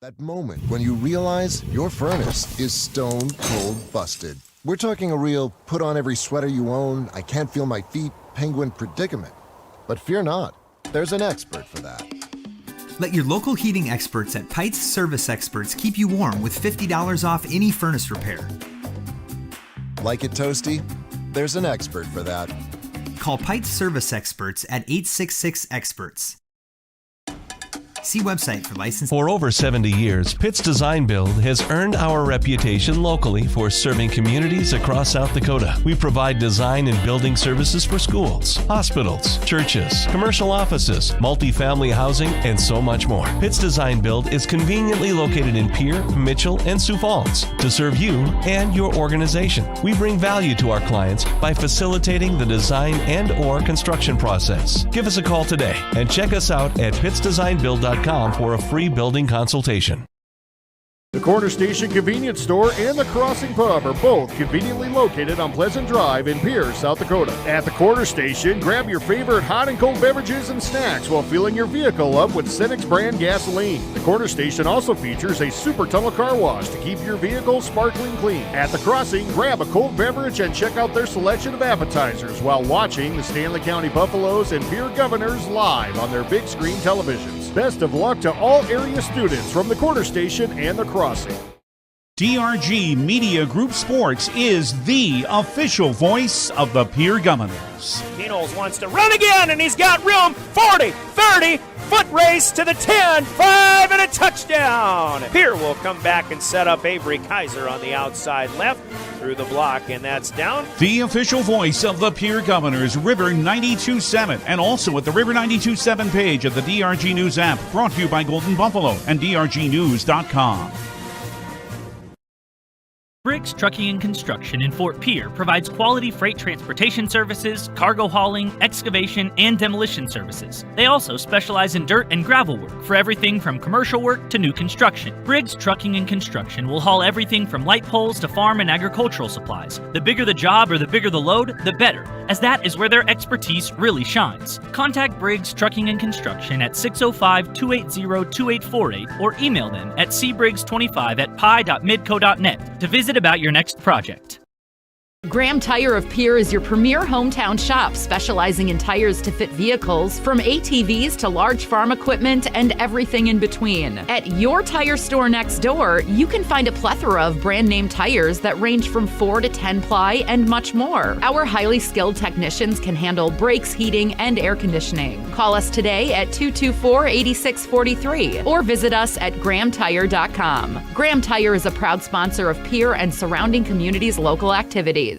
That moment when you realize your furnace is stone cold busted. We're talking a real put on every sweater you own, I can't feel my feet, penguin predicament. But fear not, there's an expert for that. Let your local heating experts at Pites Service Experts keep you warm with $50 off any furnace repair. Like it toasty? There's an expert for that. Call Pites Service Experts at 866-EXPERTS. See website for license. For over 70 years, Pitt's Design Build has earned our reputation locally for serving communities across South Dakota. We provide design and building services for schools, hospitals, churches, commercial offices, multifamily housing, and so much more. Pitt's Design Build is conveniently located in Pierre, Mitchell, and Sioux Falls to serve you and your organization. We bring value to our clients by facilitating the design and/or construction process. Give us a call today and check us out at pittsdesignbuild.com for a free building consultation. The Corner Station Convenience Store and the Crossing Pub are both conveniently located on Pleasant Drive in Pierre, South Dakota. At the Corner Station, grab your favorite hot and cold beverages and snacks while filling your vehicle up with Cenex brand gasoline. The Corner Station also features a super tunnel car wash to keep your vehicle sparkling clean. At the Crossing, grab a cold beverage and check out their selection of appetizers while watching the Stanley County Buffaloes and Pierre Governors live on their big screen televisions. Best of luck to all area students from the Corner Station and the Crossing. DRG Media Group Sports is the official voice of the Pierre Governors. Knowles wants to run again, and he's got room. 40, 30, foot race to the 10, 5, and a touchdown. Pierre will come back and set up Avery Kaiser on the outside left through the block, and that's down. The official voice of the Pierre Governors, River 92.7, and also at the River 92.7 page of the DRG News app, brought to you by Golden Buffalo and DRGnews.com. Briggs Trucking and Construction in Fort Pierre provides quality freight transportation services, cargo hauling, excavation, and demolition services. They also specialize in dirt and gravel work for everything from commercial work to new construction. Briggs Trucking and Construction will haul everything from light poles to farm and agricultural supplies. The bigger the job or the bigger the load, the better, as that is where their expertise really shines. Contact Briggs Trucking and Construction at 605-280-2848 or email them at cbriggs25@pi.midco.net to visit about your next project. Graham Tire of Pierre is your premier hometown shop, specializing in tires to fit vehicles, from ATVs to large farm equipment and everything in between. At your tire store next door, you can find a plethora of brand name tires that range from 4 to 10 ply and much more. Our highly skilled technicians can handle brakes, heating, and air conditioning. Call us today at 224-8643 or visit us at grahamtire.com. Graham Tire is a proud sponsor of Pierre and surrounding communities' local activities.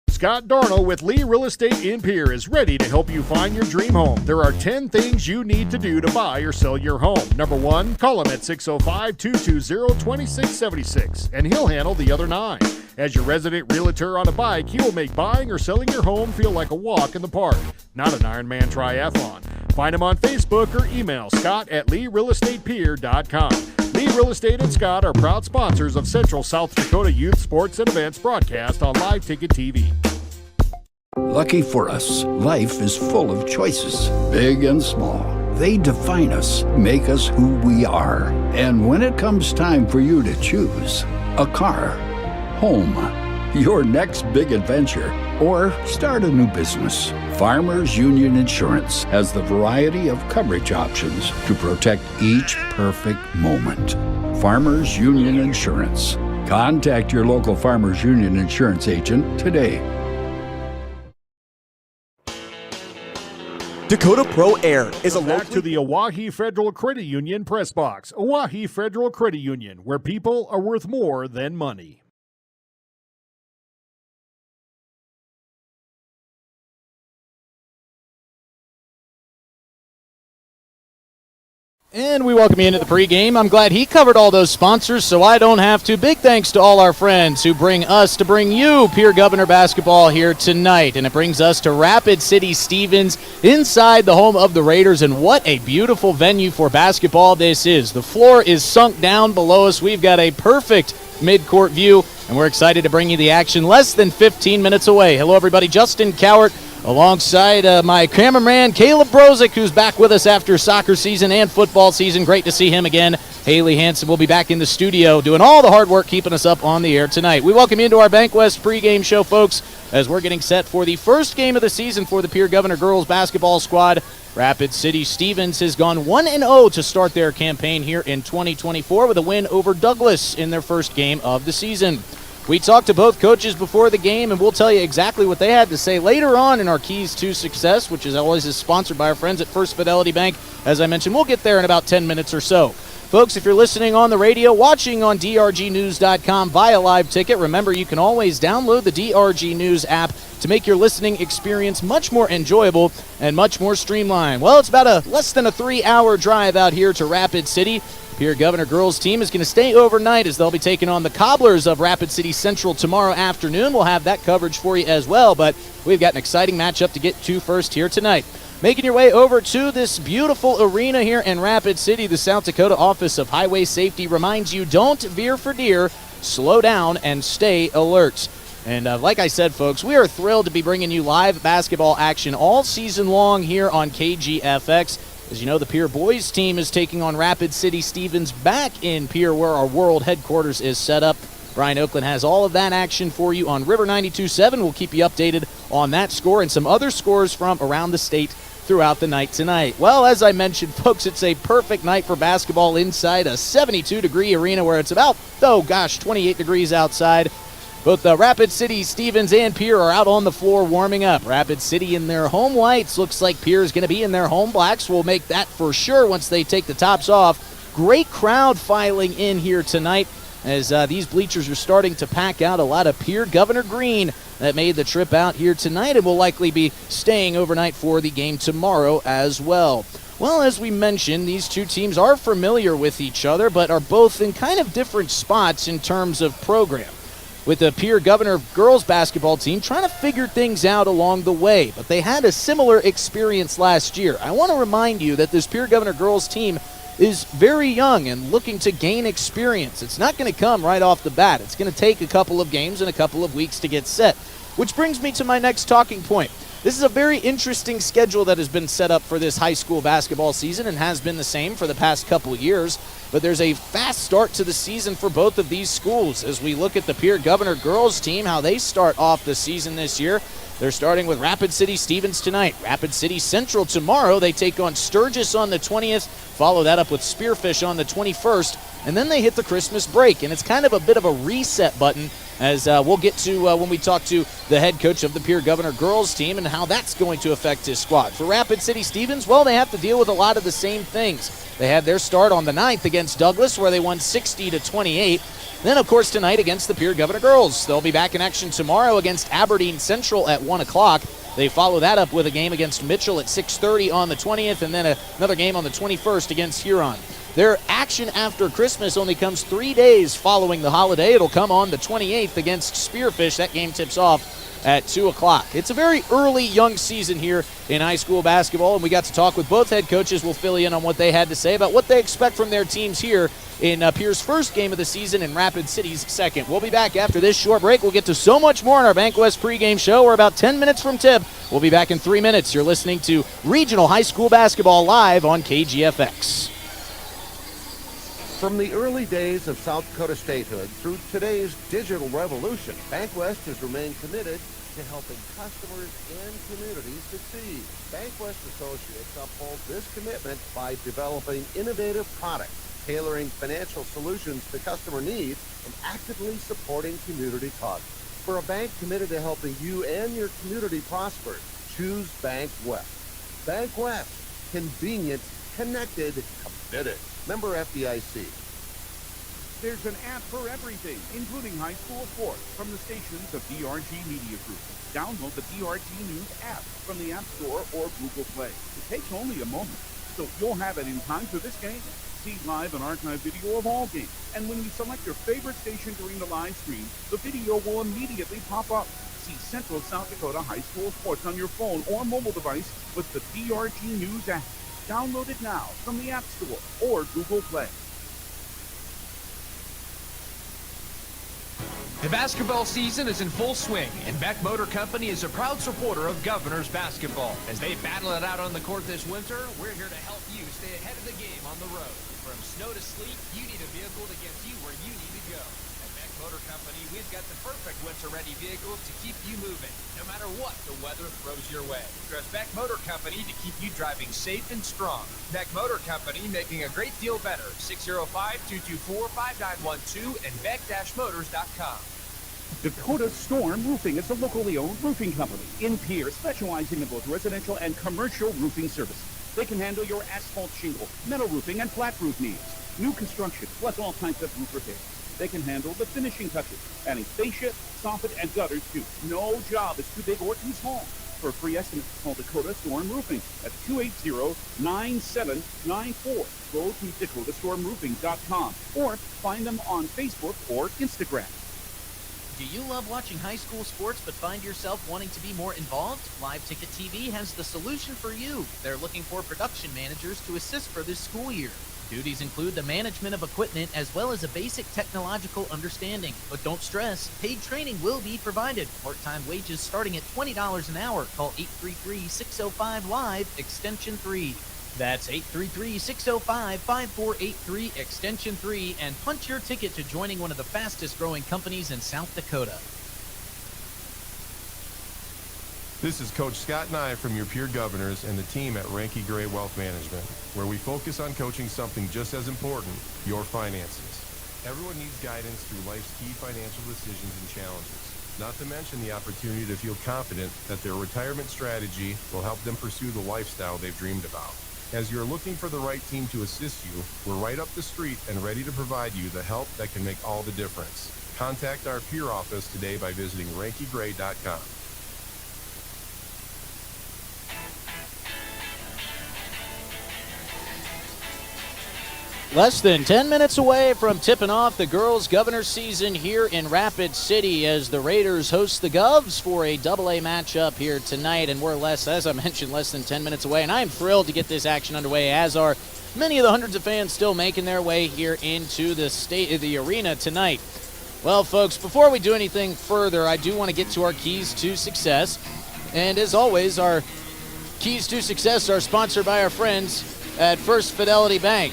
Scott Darnell with Lee Real Estate in Pierre is ready to help you find your dream home. There are 10 things you need to do to buy or sell your home. Number 1, call him at 605-220-2676, and he'll handle the other 9. As your resident realtor on a bike, he will make buying or selling your home feel like a walk in the park, not an Ironman triathlon. Find him on Facebook or email scott@LeeRealEstatePierre.com. Lee Real Estate and Scott are proud sponsors of Central South Dakota Youth Sports and Events broadcast on Live Ticket TV. Lucky for us, life is full of choices, big and small. They define us, make us who we are. And when it comes time for you to choose a car, home, your next big adventure, or start a new business, Farmers Union Insurance has the variety of coverage options to protect each perfect moment. Farmers Union Insurance. Contact your local Farmers Union Insurance agent today. Dakota Pro Air is a Back to the Oahe Federal Credit Union press box. Oahe Federal Credit Union, where people are worth more than money. And we welcome you into the pregame. I'm glad he covered all those sponsors so I don't have to. Big thanks to all our friends who bring us to bring you Pierre Governor basketball here tonight. And it brings us to Rapid City Stevens inside the home of the Raiders. And what a beautiful venue for basketball this is. The floor is sunk down below us. We've got a perfect midcourt view, and we're excited to bring you the action less than 15 minutes away. Hello, everybody. Justin Cowart alongside my cameraman, Caleb Brozick, who's back with us after soccer season and football season. Great to see him again Haley Hansen will be back in the studio doing all the hard work keeping us up on the air tonight. We welcome you into our Bank West pregame show, folks, as we're getting set for the first game of the season for the Pierre Governor girls basketball squad. Rapid City Stevens has gone 1-0 to start their campaign here in 2024 with a win over Douglas in their first game of the season. We talked to both coaches before the game, and we'll tell you exactly what they had to say later on in our Keys to Success, which is always sponsored by our friends at First Fidelity Bank. As I mentioned, we'll get there in about 10 minutes or so. Folks, if you're listening on the radio, watching on drgnews.com via live ticket, remember you can always download the DRG News app to make your listening experience much more enjoyable and much more streamlined. Well, it's about less than a 3-hour drive out here to Rapid City. Pierre Governor girls team is going to stay overnight as they'll be taking on the Cobblers of Rapid City Central tomorrow afternoon. We'll have that coverage for you as well, but we've got an exciting matchup to get to first here tonight. Making your way over to this beautiful arena here in Rapid City, the South Dakota Office of Highway Safety reminds you, don't veer for deer, slow down, and stay alert. And like I said, folks, we are thrilled to be bringing you live basketball action all season long here on KGFX. As you know, the Pierre boys team is taking on Rapid City Stevens back in Pierre, where our world headquarters is set up. Brian Oakland has all of that action for you on River 92.7. We'll keep you updated on that score and some other scores from around the state throughout the night tonight. Well, as I mentioned, folks, it's a perfect night for basketball inside a 72-degree arena where it's about, 28 degrees outside. Both the Rapid City, Stevens, and Pierre are out on the floor warming up. Rapid City in their home whites. Looks like Pierre is going to be in their home blacks. We'll make that for sure once they take the tops off. Great crowd filing in here tonight as these bleachers are starting to pack out. A lot of Pierre Governor green that made the trip out here tonight and will likely be staying overnight for the game tomorrow as well. Well, as we mentioned, these two teams are familiar with each other, but are both in kind of different spots in terms of program. With the Pierre Governor girls basketball team trying to figure things out along the way, but they had a similar experience last year. I want to remind you that this Pierre Governor girls team is very young and looking to gain experience. It's not going to come right off the bat. It's going to take a couple of games and a couple of weeks to get set, which brings me to my next talking point. This is a very interesting schedule that has been set up for this high school basketball season and has been the same for the past couple years. But there's a fast start to the season for both of these schools. As we look at the Pierre Governor girls team, how they start off the season this year, they're starting with Rapid City Stevens tonight. Rapid City Central tomorrow. They take on Sturgis on the 20th. Follow that up with Spearfish on the 21st. And then they hit the Christmas break. And it's kind of a bit of a reset button, as we'll get to when we talk to the head coach of the Pierre Governor girls team and how that's going to affect his squad. For Rapid City Stevens, well, they have to deal with a lot of the same things. They had their start on the 9th against Douglas, where they won 60-28. Then, of course, tonight against the Pierre Governor girls. They'll be back in action tomorrow against Aberdeen Central at 1 o'clock. They follow that up with a game against Mitchell at 6:30 on the 20th, and then another game on the 21st against Huron. Their action after Christmas only comes 3 days following the holiday. It'll come on the 28th against Spearfish. That game tips off at 2 o'clock. It's a very early, young season here in high school basketball, and we got to talk with both head coaches. We'll fill you in on what they had to say about what they expect from their teams here in Pierre's first game of the season and Rapid City's second. We'll be back after this short break. We'll get to so much more in our Bank West pregame show. We're about 10 minutes from tip. We'll be back in 3 minutes. You're listening to Regional High School Basketball live on KGFX. From the early days of South Dakota statehood through today's digital revolution, Bank West has remained committed to helping customers and communities succeed. Bank West Associates uphold this commitment by developing innovative products, tailoring financial solutions to customer needs, and actively supporting community causes. For a bank committed to helping you and your community prosper, choose Bank West. Bank West. Convenient, connected, committed. Member FDIC. There's an app for everything, including high school sports, from the stations of DRG Media Group. Download the DRG News app from the App Store or Google Play. It takes only a moment, so you'll have it in time for this game. See live and archived video of all games. And when you select your favorite station during the live stream, the video will immediately pop up. See Central South Dakota High School Sports on your phone or mobile device with the DRG News app. Download it now from the App Store or Google Play. The basketball season is in full swing, and Beck Motor Company is a proud supporter of Governors basketball. As they battle it out on the court this winter, we're here to help you stay ahead of the game on the road. From snow to sleet, you need a vehicle to get you where you need to go. At Beck Motor Company, we've got the perfect winter-ready vehicles to keep you moving, no matter what the weather throws your way. Trust Beck Motor Company to keep you driving safe and strong. Beck Motor Company, making a great deal better. 605-224-5912 and beck-motors.com. Dakota Storm Roofing is a locally owned roofing company in Pierre, specializing in both residential and commercial roofing services. They can handle your asphalt shingle, metal roofing, and flat roof needs. New construction, plus all kinds of roof repairs. They can handle the finishing touches, adding fascia, soffit, and gutters too. No job is too big or too small. For a free estimate, call Dakota Storm Roofing at 280-9794. Go to DakotaStormRoofing.com or find them on Facebook or Instagram. Do you love watching high school sports but find yourself wanting to be more involved? Live Ticket TV has the solution for you. They're looking for production managers to assist for this school year. Duties include the management of equipment as well as a basic technological understanding. But don't stress, paid training will be provided. Part-time wages starting at $20 an hour. Call 833-605-LIVE, extension 3. That's 833-605-5483, extension 3, and punch your ticket to joining one of the fastest growing companies in South Dakota. This is Coach Scott Nye from your Pierre Governors and the team at Ranky Gray Wealth Management, where we focus on coaching something just as important, your finances. Everyone needs guidance through life's key financial decisions and challenges, not to mention the opportunity to feel confident that their retirement strategy will help them pursue the lifestyle they've dreamed about. As you're looking for the right team to assist you, we're right up the street and ready to provide you the help that can make all the difference. Contact our Pierre office today by visiting rankygray.com. Less than 10 minutes away from tipping off the girls' Governor season here in Rapid City as the Raiders host the Govs for a AA matchup here tonight. And we're as I mentioned, less than 10 minutes away. And I'm thrilled to get this action underway, as are many of the hundreds of fans still making their way here into the arena tonight. Well, folks, before we do anything further, I do want to get to our keys to success. And as always, our keys to success are sponsored by our friends at First Fidelity Bank.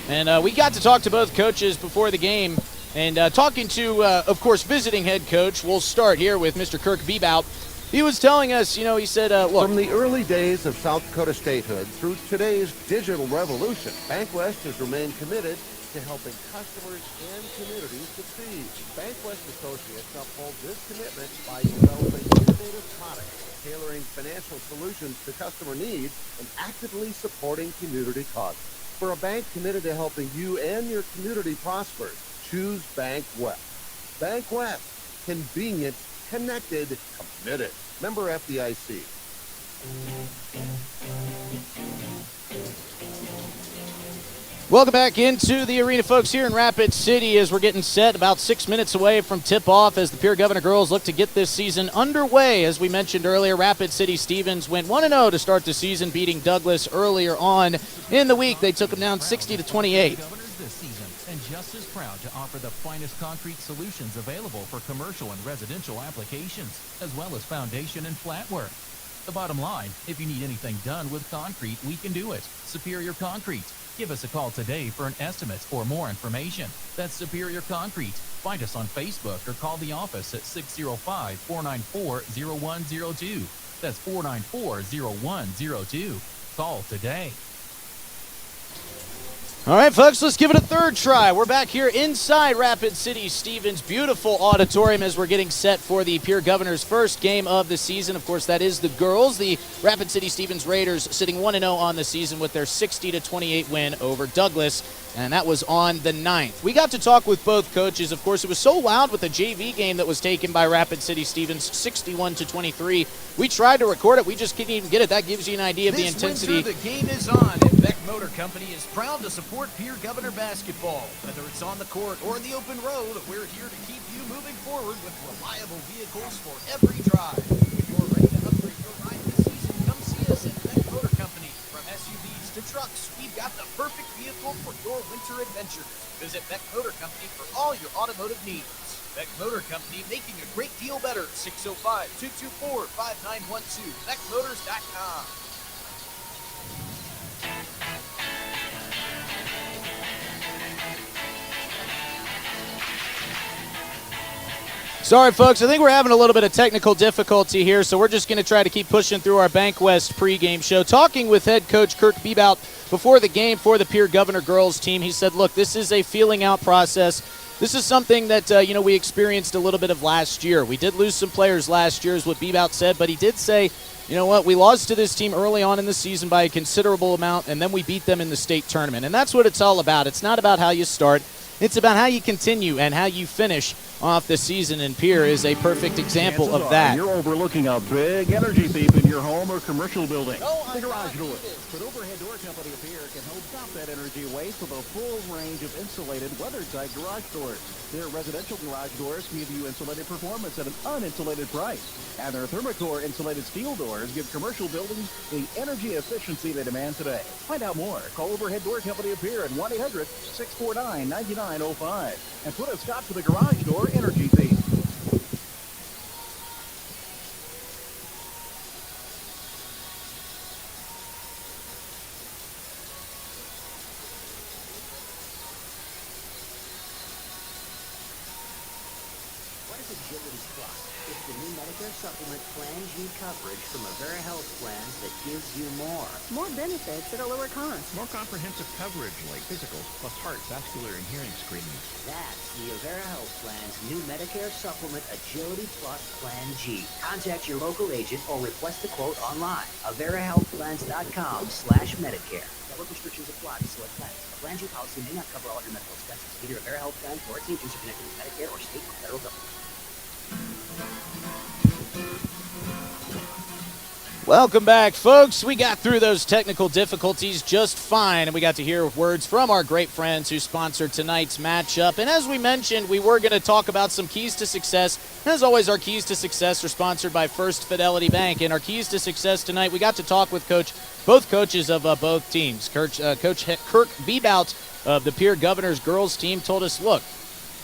And we got to talk to both coaches before the game. And talking to, of course, visiting head coach, we'll start here with Mr. Kirk Bebout. He was telling us, he said, look. From the early days of South Dakota statehood through today's digital revolution, BankWest has remained committed to helping customers and communities succeed. BankWest Associates uphold this commitment by developing innovative products, tailoring financial solutions to customer needs, and actively supporting community causes. For a bank committed to helping you and your community prosper, choose BankWest. BankWest. Convenient, connected, committed. Member FDIC. Welcome back into the arena, folks, here in Rapid City as we're getting set about 6 minutes away from tip-off as the Pierre Governor girls look to get this season underway. As we mentioned earlier, Rapid City Stevens went 1-0 to start the season, beating Douglas earlier on in the week. They took them down 60-28. This season, and just as proud to offer the finest concrete solutions available for commercial and residential applications, as well as foundation and flat work. The bottom line, if you need anything done with concrete, we can do it. Superior Concrete. Give us a call today for an estimate or more information. That's Superior Concrete. Find us on Facebook or call the office at 605-494-0102. That's 494-0102. Call today. All right, folks, let's give it a third try. We're back here inside Rapid City Stevens' beautiful auditorium as we're getting set for the Pierre Governors' first game of the season. Of course, that is the girls. The Rapid City Stevens Raiders sitting 1-0 on the season with their 60-28 win over Douglas, and that was on the 9th. We got to talk with both coaches. Of course, it was so loud with the JV game that was taken by Rapid City Stevens, 61-23. We tried to record it. We just couldn't even get it. That gives you an idea of the intensity. Winter, the game is on, and Beck Motor Company is proud to support Pierre Governor basketball. Whether it's on the court or the open road, we're here to keep you moving forward with reliable vehicles for every drive. If you're ready to upgrade your ride this season, come see us at Beck Motor Company. From SUVs to trucks, we've got have the perfect vehicle for your winter adventures. Visit Beck Motor Company for all your automotive needs. Beck Motor Company, making a great deal better. 605-224-5912. BeckMotors.com. Sorry, folks. I think we're having a little bit of technical difficulty here, so we're just going to try to keep pushing through our Bank West pregame show. Talking with head coach Kirk Bebout before the game for the Pierre Governor girls team, he said, look, this is a feeling out process. This is something that, we experienced a little bit of last year. We did lose some players last year, is what Bebout said, but he did say, you know what, we lost to this team early on in the season by a considerable amount, and then we beat them in the state tournament. And that's what it's all about. It's not about how you start. It's about how you continue and how you finish off the season, and Pierre is a perfect example of that. You're overlooking a big energy thief in your home or commercial building. The garage door. But Overhead Door Company of Pierre can help stop that energy waste with a full range of insulated, weather-tight garage doors. Their residential garage doors give you insulated performance at an uninsulated price. And their Thermacore insulated steel doors give commercial buildings the energy efficiency they demand today. Find out more. Call Overhead Door Company of Pierre at 1-800-649-9905 and put a stop to the garage door energy thief. What is Agility Plus? It's the new Medicare supplement Plan G coverage from Avera Health Plans that gives you more. More benefits at a lower cost. More comprehensive coverage like physicals plus heart, vascular, and hearing screenings. That's the Avera Health Plan's new Medicare supplement Agility Plus Plan G. Contact your local agent or request a quote online. AveraHealthPlans.com/Medicare. Network restrictions apply to select plans. A Plan G policy may not cover all your medical expenses. Either Avera Health Plan or its agents are connected with Medicare or state or federal government. Welcome back, folks. We got through those technical difficulties just fine, and we got to hear words from our great friends who sponsored tonight's matchup. And as we mentioned, we were going to talk about some keys to success. As always, our keys to success are sponsored by First Fidelity Bank. And our keys to success tonight, we got to talk with both coaches of both teams. Coach Kirk Bebout of the Pierre Governors girls team told us, look,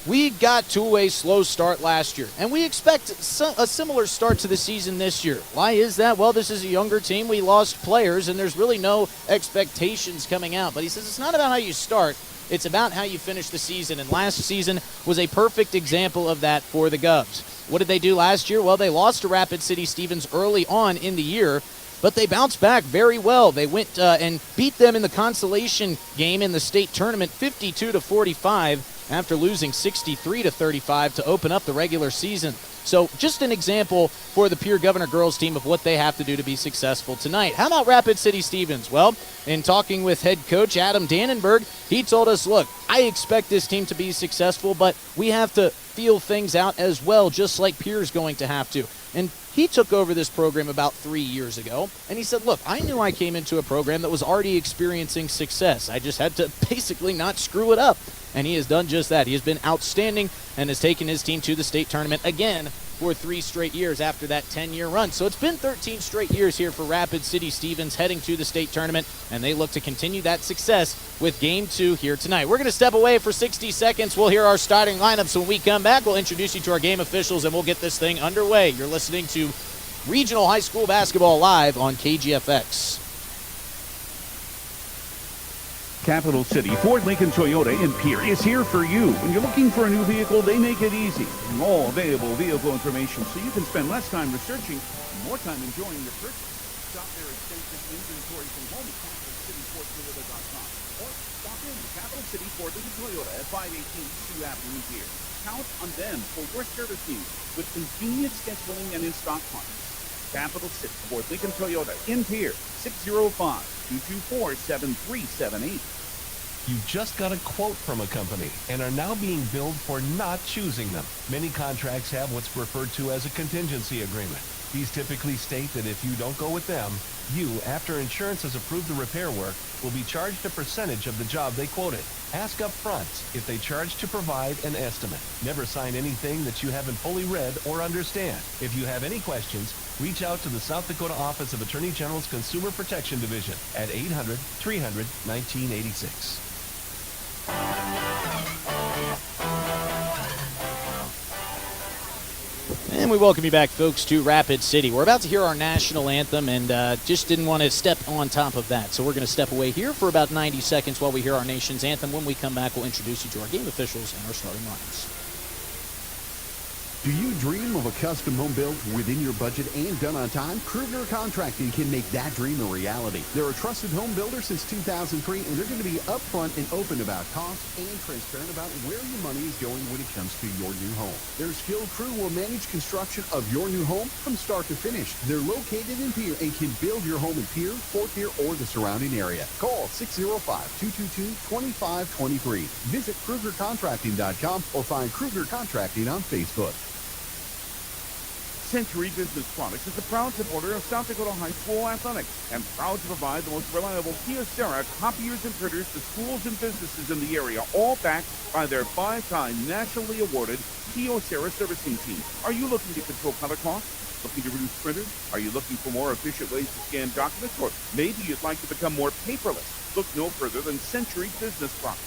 we got to a slow start last year, and we expect a similar start to the season this year. Why is that? Well, this is a younger team. We lost players, and there's really no expectations coming out. But he says it's not about how you start. It's about how you finish the season, and last season was a perfect example of that for the Govs. What did they do last year? Well, they lost to Rapid City Stevens early on in the year, but they bounced back very well. They went and beat them in the consolation game in the state tournament 52-45. After losing 63-35 to open up the regular season. So just an example for the Pierre Governor girls team of what they have to do to be successful tonight. How about Rapid City Stevens? Well, in talking with head coach Adam Dannenberg, he told us, look, I expect this team to be successful, but we have to feel things out as well, just like Pierre's going to have to. And he took over this program about 3 years ago, and he said, look, I knew I came into a program that was already experiencing success. I just had to basically not screw it up. And he has done just that. He has been outstanding and has taken his team to the state tournament again for 3 straight years after that 10-year run. So it's been 13 straight years here for Rapid City Stevens heading to the state tournament, and they look to continue that success with Game 2 here tonight. We're going to step away for 60 seconds. We'll hear our starting lineups. When we come back, we'll introduce you to our game officials, and we'll get this thing underway. You're listening to Regional High School Basketball live on KGFX. Capital City Ford Lincoln Toyota in Pierre is here for you. When you're looking for a new vehicle, they make it easy. All available vehicle information so you can spend less time researching and more time enjoying your purchase. Shop their extensive inventory from home at CapitalCityFordToyota.com or stop in to Capital City Ford Lincoln Toyota at 518 Sioux Avenue here. Count on them for your service needs with convenient scheduling and in-stock parts. Capital City Ford Lincoln Toyota in Pierre, 605-224-7378. You just got a quote from a company and are now being billed for not choosing them. Many contracts have what's referred to as a contingency agreement. These typically state that if you don't go with them, you, after insurance has approved the repair work, will be charged a percentage of the job they quoted. Ask up front if they charge to provide an estimate. Never sign anything that you haven't fully read or understand. If you have any questions, Reach out to the South Dakota Office of Attorney General's Consumer Protection Division at 800-300-1986. And we welcome you back, folks, to Rapid City. We're about to hear our national anthem, and just didn't want to step on top of that. So we're going to step away here for about 90 seconds while we hear our nation's anthem. When we come back, we'll introduce you to our game officials and our starting lineups. Do you dream of a custom home built within your budget and done on time? Kruger Contracting can make that dream a reality. They're a trusted home builder since 2003, and they're going to be upfront and open about cost and transparent about where your money is going when it comes to your new home. Their skilled crew will manage construction of your new home from start to finish. They're located in Pierre and can build your home in Pierre, Fort Pierre, or the surrounding area. Call 605-222-2523. Visit KrugerContracting.com or find Kruger Contracting on Facebook. Century Business Products is a proud supporter of South Dakota High School athletics and proud to provide the most reliable Kyocera copiers and printers to schools and businesses in the area, all backed by their 5-time nationally awarded Kyocera servicing team. Are you looking to control color costs? Looking to reduce printers? Are you looking for more efficient ways to scan documents? Or maybe you'd like to become more paperless? Look no further than Century Business Products.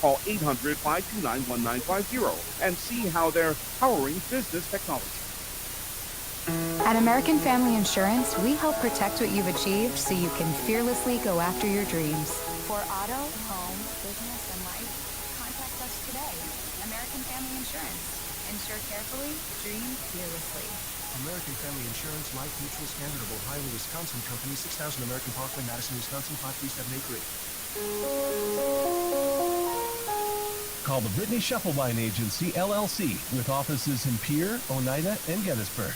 Call 800-529-1950 and see how they're powering business technology. At American Family Insurance, we help protect what you've achieved so you can fearlessly go after your dreams. For auto, home, business, and life, contact us today. American Family Insurance. Insure carefully, dream fearlessly. American Family Insurance, Life Mutual, Standard of Ohio, Wisconsin Company, 6000 American Parkway, Madison, Wisconsin, 53783. Call the Brittany Shufflebine Agency, LLC, with offices in Pierre, Oneida, and Gettysburg.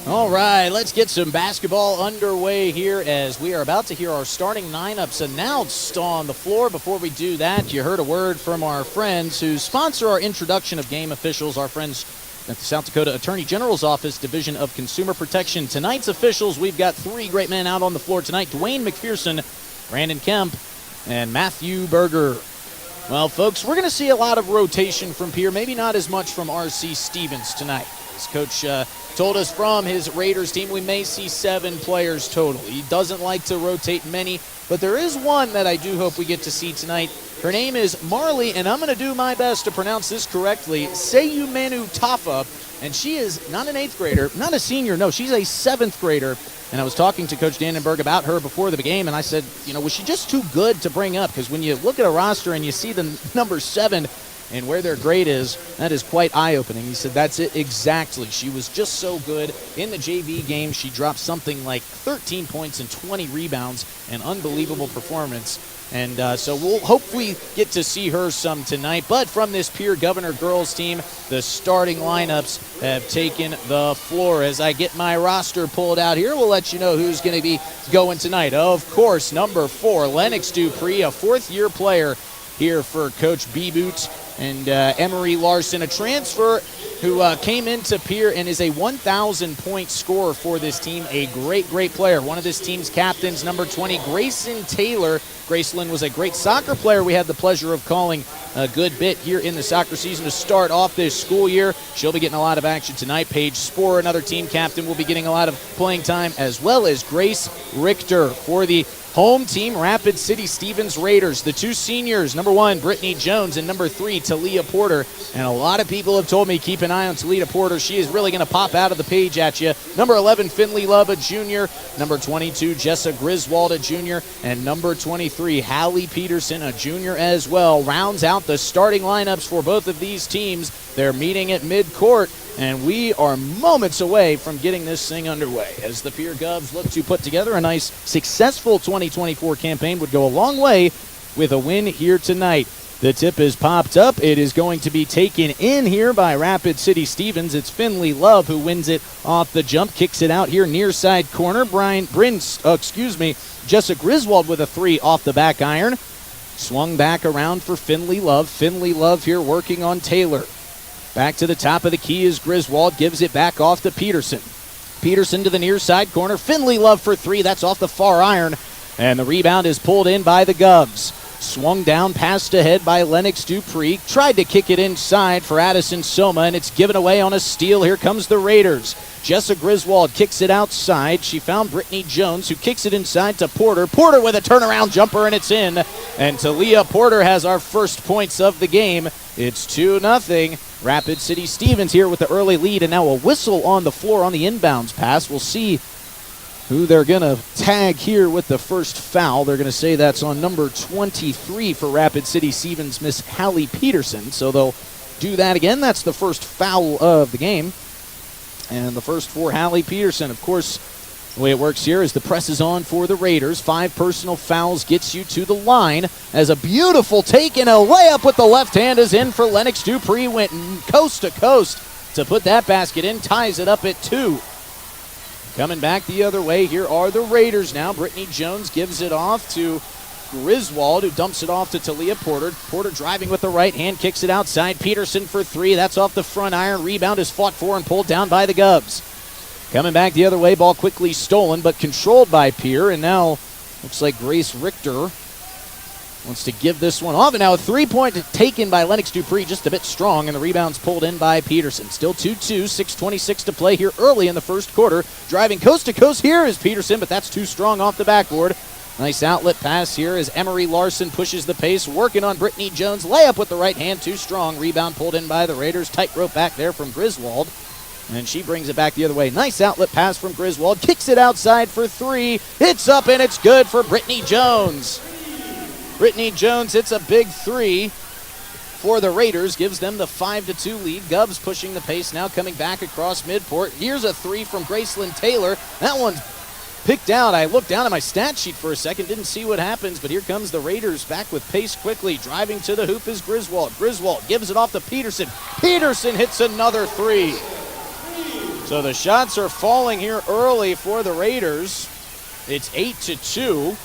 All right, let's get some basketball underway here as we are about to hear our starting lineups announced on the floor. Before we do that, you heard a word from our friends who sponsor our introduction of game officials, our friends at the South Dakota Attorney General's Office Division of Consumer Protection. Tonight's officials, we've got 3 great men out on the floor tonight: Dwayne McPherson, Brandon Kemp, and Matthew Berger. Well, folks, we're going to see a lot of rotation from Pierre, maybe not as much from R.C. Stevens tonight. As Coach told us from his Raiders team, we may see 7 players total. He doesn't like to rotate many, but there is one that I do hope we get to see tonight. Her name is Marley, and I'm going to do my best to pronounce this correctly, Seyumenu Tafa, and she is not an 8th grader, not a senior, no, she's a 7th grader. And I was talking to Coach Dannenberg about her before the game, and I said, was she just too good to bring up? Because when you look at a roster and you see the number 7 and where their grade is, that is quite eye-opening. He said, that's it exactly. She was just so good. In the JV game, she dropped something like 13 points and 20 rebounds, an unbelievable performance. And so we'll hopefully get to see her some tonight. But from this Pierre Governor girls team, the starting lineups have taken the floor. As I get my roster pulled out here, we'll let you know who's going to be going tonight. Of course, number 4, Lennox Dupree, a 4th-year player here for Coach B-Boot. And Emery Larson, a transfer who came into Pierre and is a 1,000-point scorer for this team. A great, great player. One of this team's captains, number 20, Grayson Taylor. Graceland was a great soccer player we had the pleasure of calling a good bit here in the soccer season to start off this school year. She'll be getting a lot of action tonight. Paige Sporer, another team captain, will be getting a lot of playing time, as well as Grace Richter for the home team, Rapid City Stevens Raiders. The 2 seniors, number 1, Brittany Jones, and number 3, Talia Porter. And a lot of people have told me keep an eye on Talia Porter. She is really going to pop out of the page at you. Number 11, Finley Love, a junior. Number 22, Jessa Griswold, a junior. And number 23, Hallie Peterson, a junior as well. Rounds out the starting lineups for both of these teams. They're meeting at midcourt, and we are moments away from getting this thing underway. As the Pierre Govs look to put together a nice, successful 2024 campaign, would go a long way with a win here tonight. The tip is popped up. It is going to be taken in here by Rapid City Stevens. It's Finley Love who wins it off the jump, kicks it out here near side corner. Jessa Griswold with a 3 off the back iron. Swung back around for Finley Love. Finley Love here working on Taylor. Back to the top of the key is Griswold, gives it back off to Peterson. Peterson to the near side corner. Finley Love for 3. That's off the far iron. And the rebound is pulled in by the Govs. Swung down, passed ahead by Lennox Dupree. Tried to kick it inside for Addison Soma, and it's given away on a steal. Here comes the Raiders. Jessa Griswold kicks it outside. She found Brittany Jones, who kicks it inside to Porter. Porter with a turnaround jumper, and it's in. And Talia Porter has our first points of the game. It's 2-0. Rapid City Stevens here with the early lead, and now a whistle on the floor on the inbounds pass. We'll see who they're going to tag here with the first foul. They're going to say that's on number 23 for Rapid City Stevens, Miss Hallie Peterson. So they'll do that again. That's the first foul of the game. And the first for Hallie Peterson. Of course, the way it works here is the press is on for the Raiders. 5 personal fouls gets you to the line as a beautiful take and a layup with the left hand is in for Lennox Dupree. Went coast to coast to put that basket in. Ties it up at 2. Coming back the other way, here are the Raiders now. Brittany Jones gives it off to Griswold, who dumps it off to Talia Porter. Porter driving with the right hand, kicks it outside. Peterson for 3. That's off the front iron. Rebound is fought for and pulled down by the Govs. Coming back the other way, ball quickly stolen, but controlled by Pierre. And now looks like Grace Richter wants to give this one off. And now a 3-point taken by Lennox Dupree, just a bit strong, and the rebound's pulled in by Peterson. Still 2-2, 6:26 to play here early in the first quarter. Driving coast to coast here is Peterson, but that's too strong off the backboard. Nice outlet pass here as Emery Larson pushes the pace, working on Brittany Jones. Layup with the right hand, too strong. Rebound pulled in by the Raiders. Tightrope back there from Griswold. And she brings it back the other way. Nice outlet pass from Griswold. Kicks it outside for 3. It's up and it's good for Brittany Jones. Brittany Jones hits a big 3 for the Raiders. Gives them the 5-2 lead. Govs pushing the pace now, coming back across midcourt. Here's a 3 from Graceland Taylor. That one's picked out. I looked down at my stat sheet for a second, didn't see what happens, but here comes the Raiders back with pace quickly. Driving to the hoop is Griswold. Griswold gives it off to Peterson. Peterson hits another 3. So the shots are falling here early for the Raiders. It's 8-2.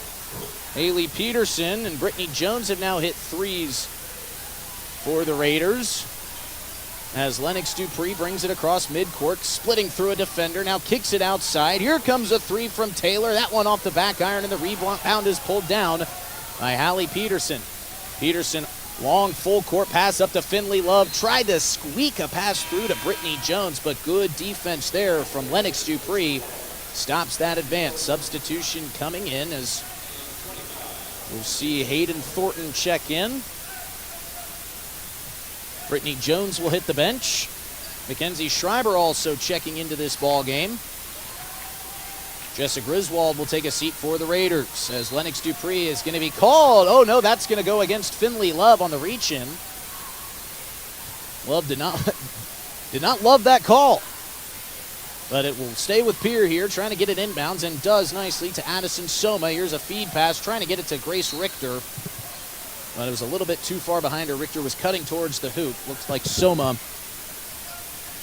Haley Peterson and Brittany Jones have now hit 3s for the Raiders. As Lennox Dupree brings it across midcourt, splitting through a defender, now kicks it outside. Here comes a 3 from Taylor. That one off the back iron, and the rebound is pulled down by Hallie Peterson. Peterson, long full court pass up to Finley Love. Tried to squeak a pass through to Brittany Jones, but good defense there from Lennox Dupree. Stops that advance. Substitution coming in as we'll see Hayden Thornton check in. Brittany Jones will hit the bench. Mackenzie Schreiber also checking into this ball game. Jessa Griswold will take a seat for the Raiders as Lennox Dupree is going to be called. Oh no, that's going to go against Finley Love on the reach-in. Love did not love that call. But it will stay with Pierre here, trying to get it inbounds, and does nicely to Addison Soma. Here's a feed pass, trying to get it to Grace Richter. But it was a little bit too far behind her. Richter was cutting towards the hoop. Looks like Soma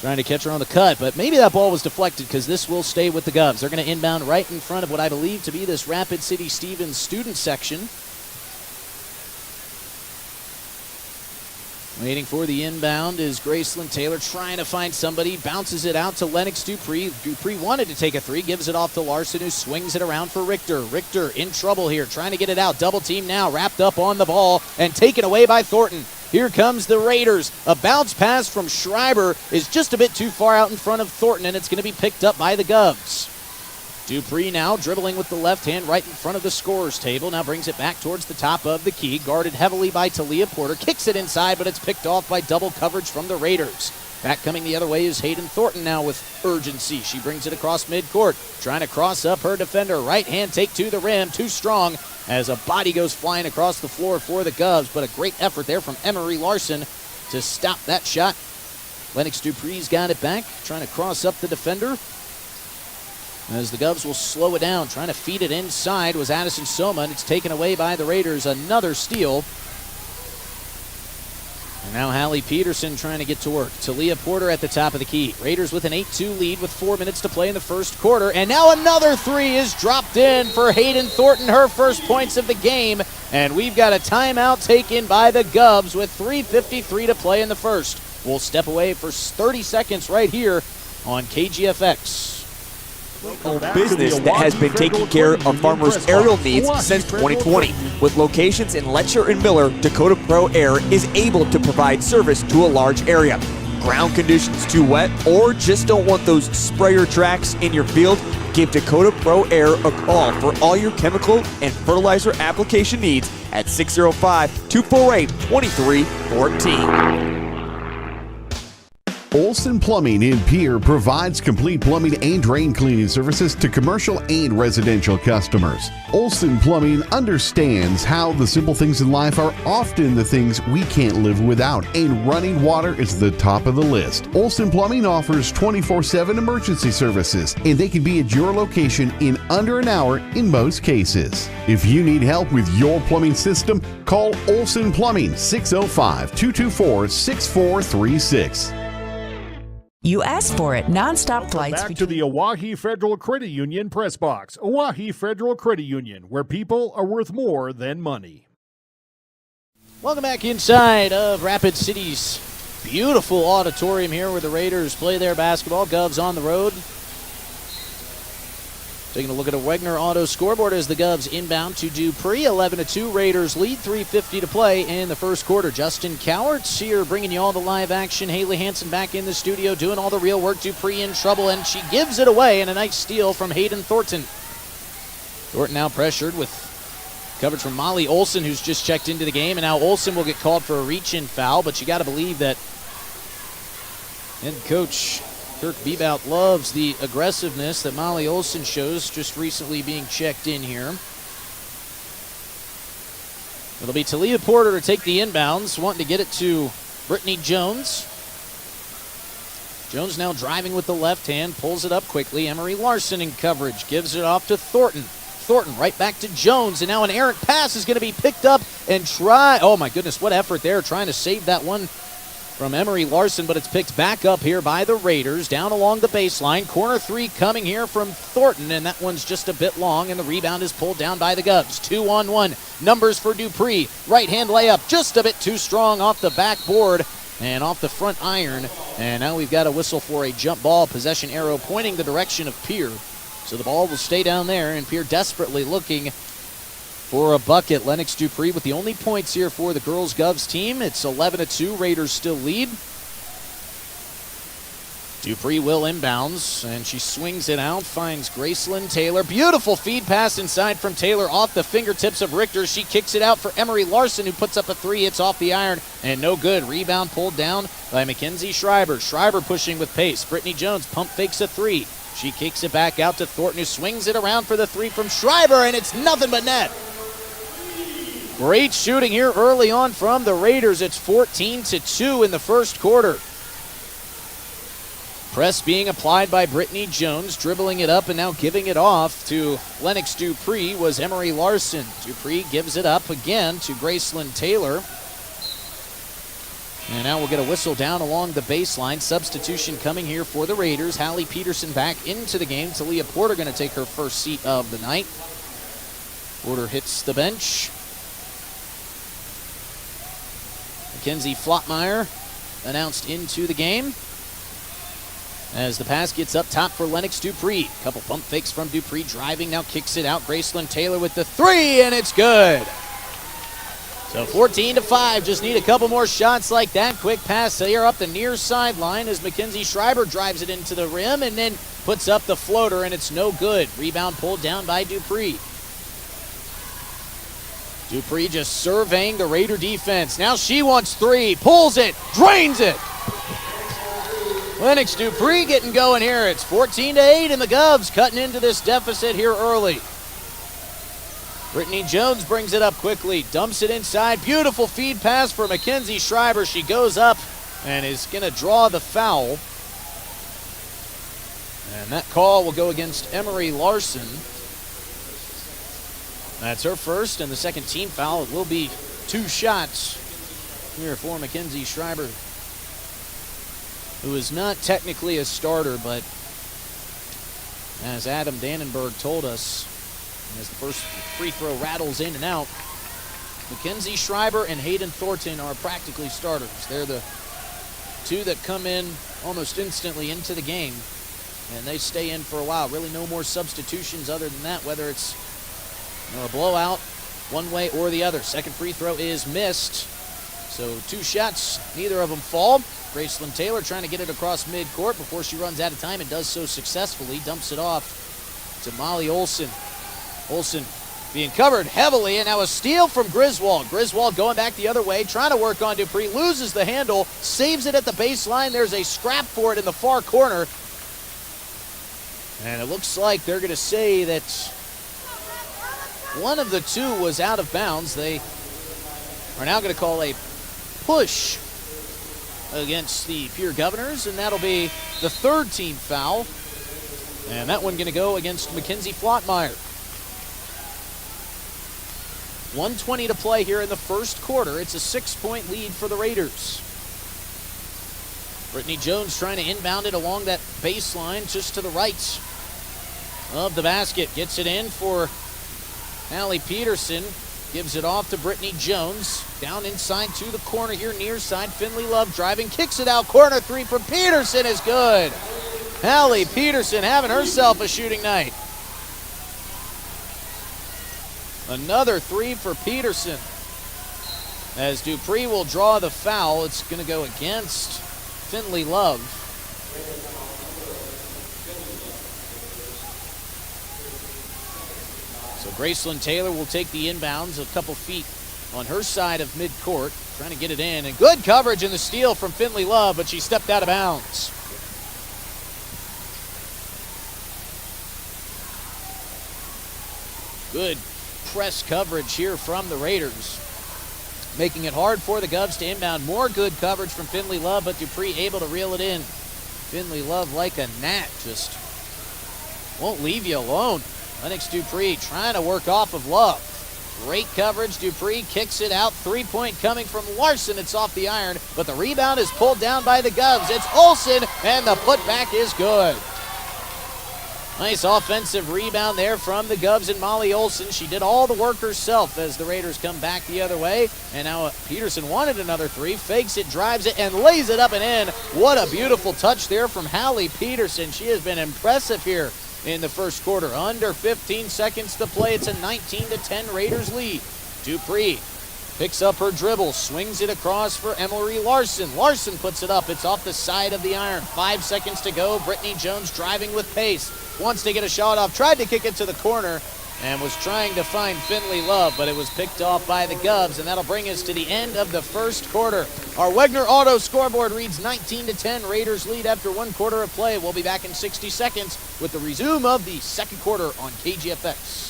trying to catch her on the cut, but maybe that ball was deflected because this will stay with the Govs. They're going to inbound right in front of what I believe to be this Rapid City Stevens student section. Waiting for the inbound is Graceland Taylor, trying to find somebody, bounces it out to Lennox Dupree. Dupree wanted to take a 3, gives it off to Larson, who swings it around for Richter. Richter in trouble here, trying to get it out. Double team now, wrapped up on the ball and taken away by Thornton. Here comes the Raiders. A bounce pass from Schreiber is just a bit too far out in front of Thornton, and it's going to be picked up by the Govs. Dupree now dribbling with the left hand right in front of the scorer's table. Now brings it back towards the top of the key. Guarded heavily by Talia Porter. Kicks it inside, but it's picked off by double coverage from the Raiders. Back coming the other way is Hayden Thornton now with urgency. She brings it across midcourt. Trying to cross up her defender. Right hand take to the rim. Too strong as a body goes flying across the floor for the Govs. But a great effort there from Emery Larson to stop that shot. Lennox Dupree's got it back. Trying to cross up the defender. As the Govs will slow it down, trying to feed it inside was Addison Soma, and it's taken away by the Raiders. Another steal. And now Hallie Peterson trying to get to work. Talia Porter at the top of the key. Raiders with an 8-2 lead with 4 minutes to play in the first quarter. And now another 3 is dropped in for Hayden Thornton, her first points of the game. And we've got a timeout taken by the Govs with 3:53 to play in the first. We'll step away for 30 seconds right here on KGFX. business that has been taking care of farmers' aerial needs since 2020. With locations in Letcher and Miller, Dakota Pro Air is able to provide service to a large area. Ground conditions too wet, or just don't want those sprayer tracks in your field? Give Dakota Pro Air a call for all your chemical and fertilizer application needs at 605-248-2314. Olson Plumbing in Pierre provides complete plumbing and drain cleaning services to commercial and residential customers. Olson Plumbing understands how the simple things in life are often the things we can't live without, and running water is the top of the list. Olson Plumbing offers 24/7 emergency services, and they can be at your location in under an hour in most cases. If you need help with your plumbing system, call Olson Plumbing 605-224-6436. You asked for it. Non-stop flights. Back to the Oahe Federal Credit Union press box. Oahe Federal Credit Union, where people are worth more than money. Welcome back inside of Rapid City's beautiful auditorium here where the Raiders play their basketball. Govs on the road. Taking a look at a Wegner Auto scoreboard as the Govs inbound to Dupree. 11-2, Raiders lead, 3:50 to play in the first quarter. Justin Cowarts here bringing you all the live action. Haley Hansen back in the studio doing all the real work. Dupree in trouble, and she gives it away, and a nice steal from Hayden Thornton. Thornton now pressured with coverage from Molly Olson, who's just checked into the game, and now Olson will get called for a reach-in foul, but you got to believe that head coach Kirk Bebout loves the aggressiveness that Molly Olson shows, just recently being checked in here. It'll be Talia Porter to take the inbounds, wanting to get it to Brittany Jones. Jones now driving with the left hand, pulls it up quickly. Emery Larson in coverage, gives it off to Thornton. Thornton right back to Jones, and now an errant pass is going to be picked up and oh my goodness, what effort there, trying to save that one from Emery Larson, but it's picked back up here by the Raiders, down along the baseline. Corner three coming here from Thornton, and that one's just a bit long, and the rebound is pulled down by the Govs. 2-on-1, numbers for Dupree. Right-hand layup, just a bit too strong off the backboard and off the front iron, and now we've got a whistle for a jump ball. Possession arrow pointing the direction of Pierre, so the ball will stay down there, and Pierre desperately looking for a bucket. Lennox Dupree with the only points here for the girls Govs team. It's 11-2. Raiders still lead. Dupree will inbounds, and she swings it out, finds Gracelyn Taylor. Beautiful feed pass inside from Taylor off the fingertips of Richter. She kicks it out for Emery Larson, who puts up a three. It's off the iron, and no good. Rebound pulled down by Mackenzie Schreiber. Schreiber pushing with pace. Brittany Jones pump fakes a three. She kicks it back out to Thornton, who swings it around for the three from Schreiber, and it's nothing but net. Great shooting here early on from the Raiders. It's 14-2 in the first quarter. Press being applied by Brittany Jones, dribbling it up and now giving it off to Lennox Dupree was Emery Larson. Dupree gives it up again to Gracelyn Taylor. And now we'll get a whistle down along the baseline. Substitution coming here for the Raiders. Hallie Peterson back into the game. Talia Porter going to take her first seat of the night. Porter hits the bench. Mackenzie Flottmeyer announced into the game as the pass gets up top for Lennox Dupree. Couple pump fakes from Dupree, driving, now kicks it out. Gracelyn Taylor with the three, and it's good. So 14-5, just need a couple more shots like that. Quick pass here up the near sideline as Mackenzie Schreiber drives it into the rim and then puts up the floater, and it's no good. Rebound pulled down by Dupree. Dupree just surveying the Raider defense. Now she wants three, pulls it, drains it. Lennox Dupree getting going here. It's 14-8, and the Govs cutting into this deficit here early. Brittany Jones brings it up quickly, dumps it inside. Beautiful feed pass for Mackenzie Schreiber. She goes up and is going to draw the foul. And that call will go against Emery Larson. That's her first, and the second team foul. It will be 2 shots here for Mackenzie Schreiber, who is not technically a starter, but as Adam Dannenberg told us, as the first free throw rattles in and out, Mackenzie Schreiber and Hayden Thornton are practically starters. They're the two that come in almost instantly into the game. and they stay in for a while. Really no more substitutions other than that, whether it's a blowout one way or the other. Second free throw is missed. So 2 shots, neither of them fall. Graceland Taylor trying to get it across midcourt before she runs out of time and does so successfully. Dumps it off to Molly Olson. Olson being covered heavily, and now a steal from Griswold. Griswold going back the other way, trying to work on Dupree, loses the handle, saves it at the baseline. There's a scrap for it in the far corner. And it looks like they're going to say that one of the two was out of bounds. They are now going to call a push against the Pierre Governors, and that'll be the 3rd team foul. And that one going to go against Mackenzie Flottmeyer. 1:20 to play here in the first quarter. It's a 6-point lead for the Raiders. Brittany Jones trying to inbound it along that baseline just to the right of the basket. Gets it in for Allie Peterson. Gives it off to Brittany Jones. Down inside to the corner here, near side. Finley Love driving, kicks it out. Corner 3 from Peterson is good. Allie Peterson having herself a shooting night. Another 3 for Peterson. As Dupree will draw the foul, it's going to go against Finley Love. So Graceland Taylor will take the inbounds, a couple feet on her side of midcourt, trying to get it in. And good coverage in the steal from Finley Love, but she stepped out of bounds. Good press coverage here from the Raiders, making it hard for the Govs to inbound. More good coverage from Finley Love, but Dupree able to reel it in. Finley Love, like a gnat, just won't leave you alone. Lennox Dupree trying to work off of Love. Great coverage. Dupree kicks it out. 3-point coming from Larson. It's off the iron, but the rebound is pulled down by the Govs. It's Olson, and the putback is good. Nice offensive rebound there from the Govs and Molly Olson. She did all the work herself as the Raiders come back the other way. And now Peterson wanted another 3, fakes it, drives it, and lays it up and in. What a beautiful touch there from Hallie Peterson. She has been impressive here in the first quarter. Under 15 seconds to play. It's a 19-10 Raiders lead. Dupree picks up her dribble, swings it across for Emery Larson. Larson puts it up. It's off the side of the iron. 5 seconds to go. Brittany Jones driving with pace. Wants to get a shot off. Tried to kick it to the corner and was trying to find Finley Love, but it was picked off by the Govs, and that'll bring us to the end of the first quarter. Our Wegner Auto scoreboard reads 19-10. Raiders lead after 1 quarter of play. We'll be back in 60 seconds with the resume of the second quarter on KGFX.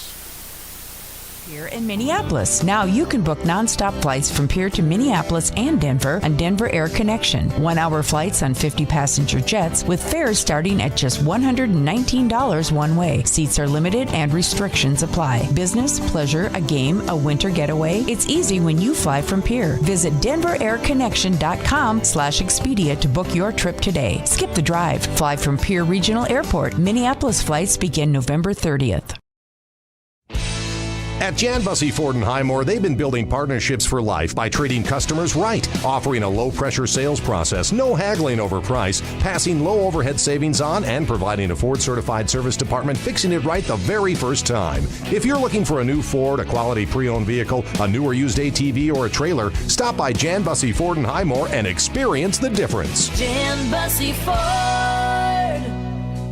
Here in Minneapolis. Now you can book nonstop flights from Pierre to Minneapolis and Denver on Denver Air Connection. 1-hour flights on 50-passenger jets with fares starting at just $119 one way. Seats are limited and restrictions apply. Business, pleasure, a game, a winter getaway. It's easy when you fly from Pierre. Visit DenverAirConnection.com/Expedia to book your trip today. Skip the drive. Fly from Pierre Regional Airport. Minneapolis flights begin November 30th. At Jan Bussey Ford & Highmore, they've been building partnerships for life by treating customers right, offering a low-pressure sales process, no haggling over price, passing low overhead savings on, and providing a Ford-certified service department fixing it right the very first time. If you're looking for a new Ford, a quality pre-owned vehicle, a new or used ATV, or a trailer, stop by Jan Bussey Ford & Highmore and experience the difference. Jan Bussey Ford,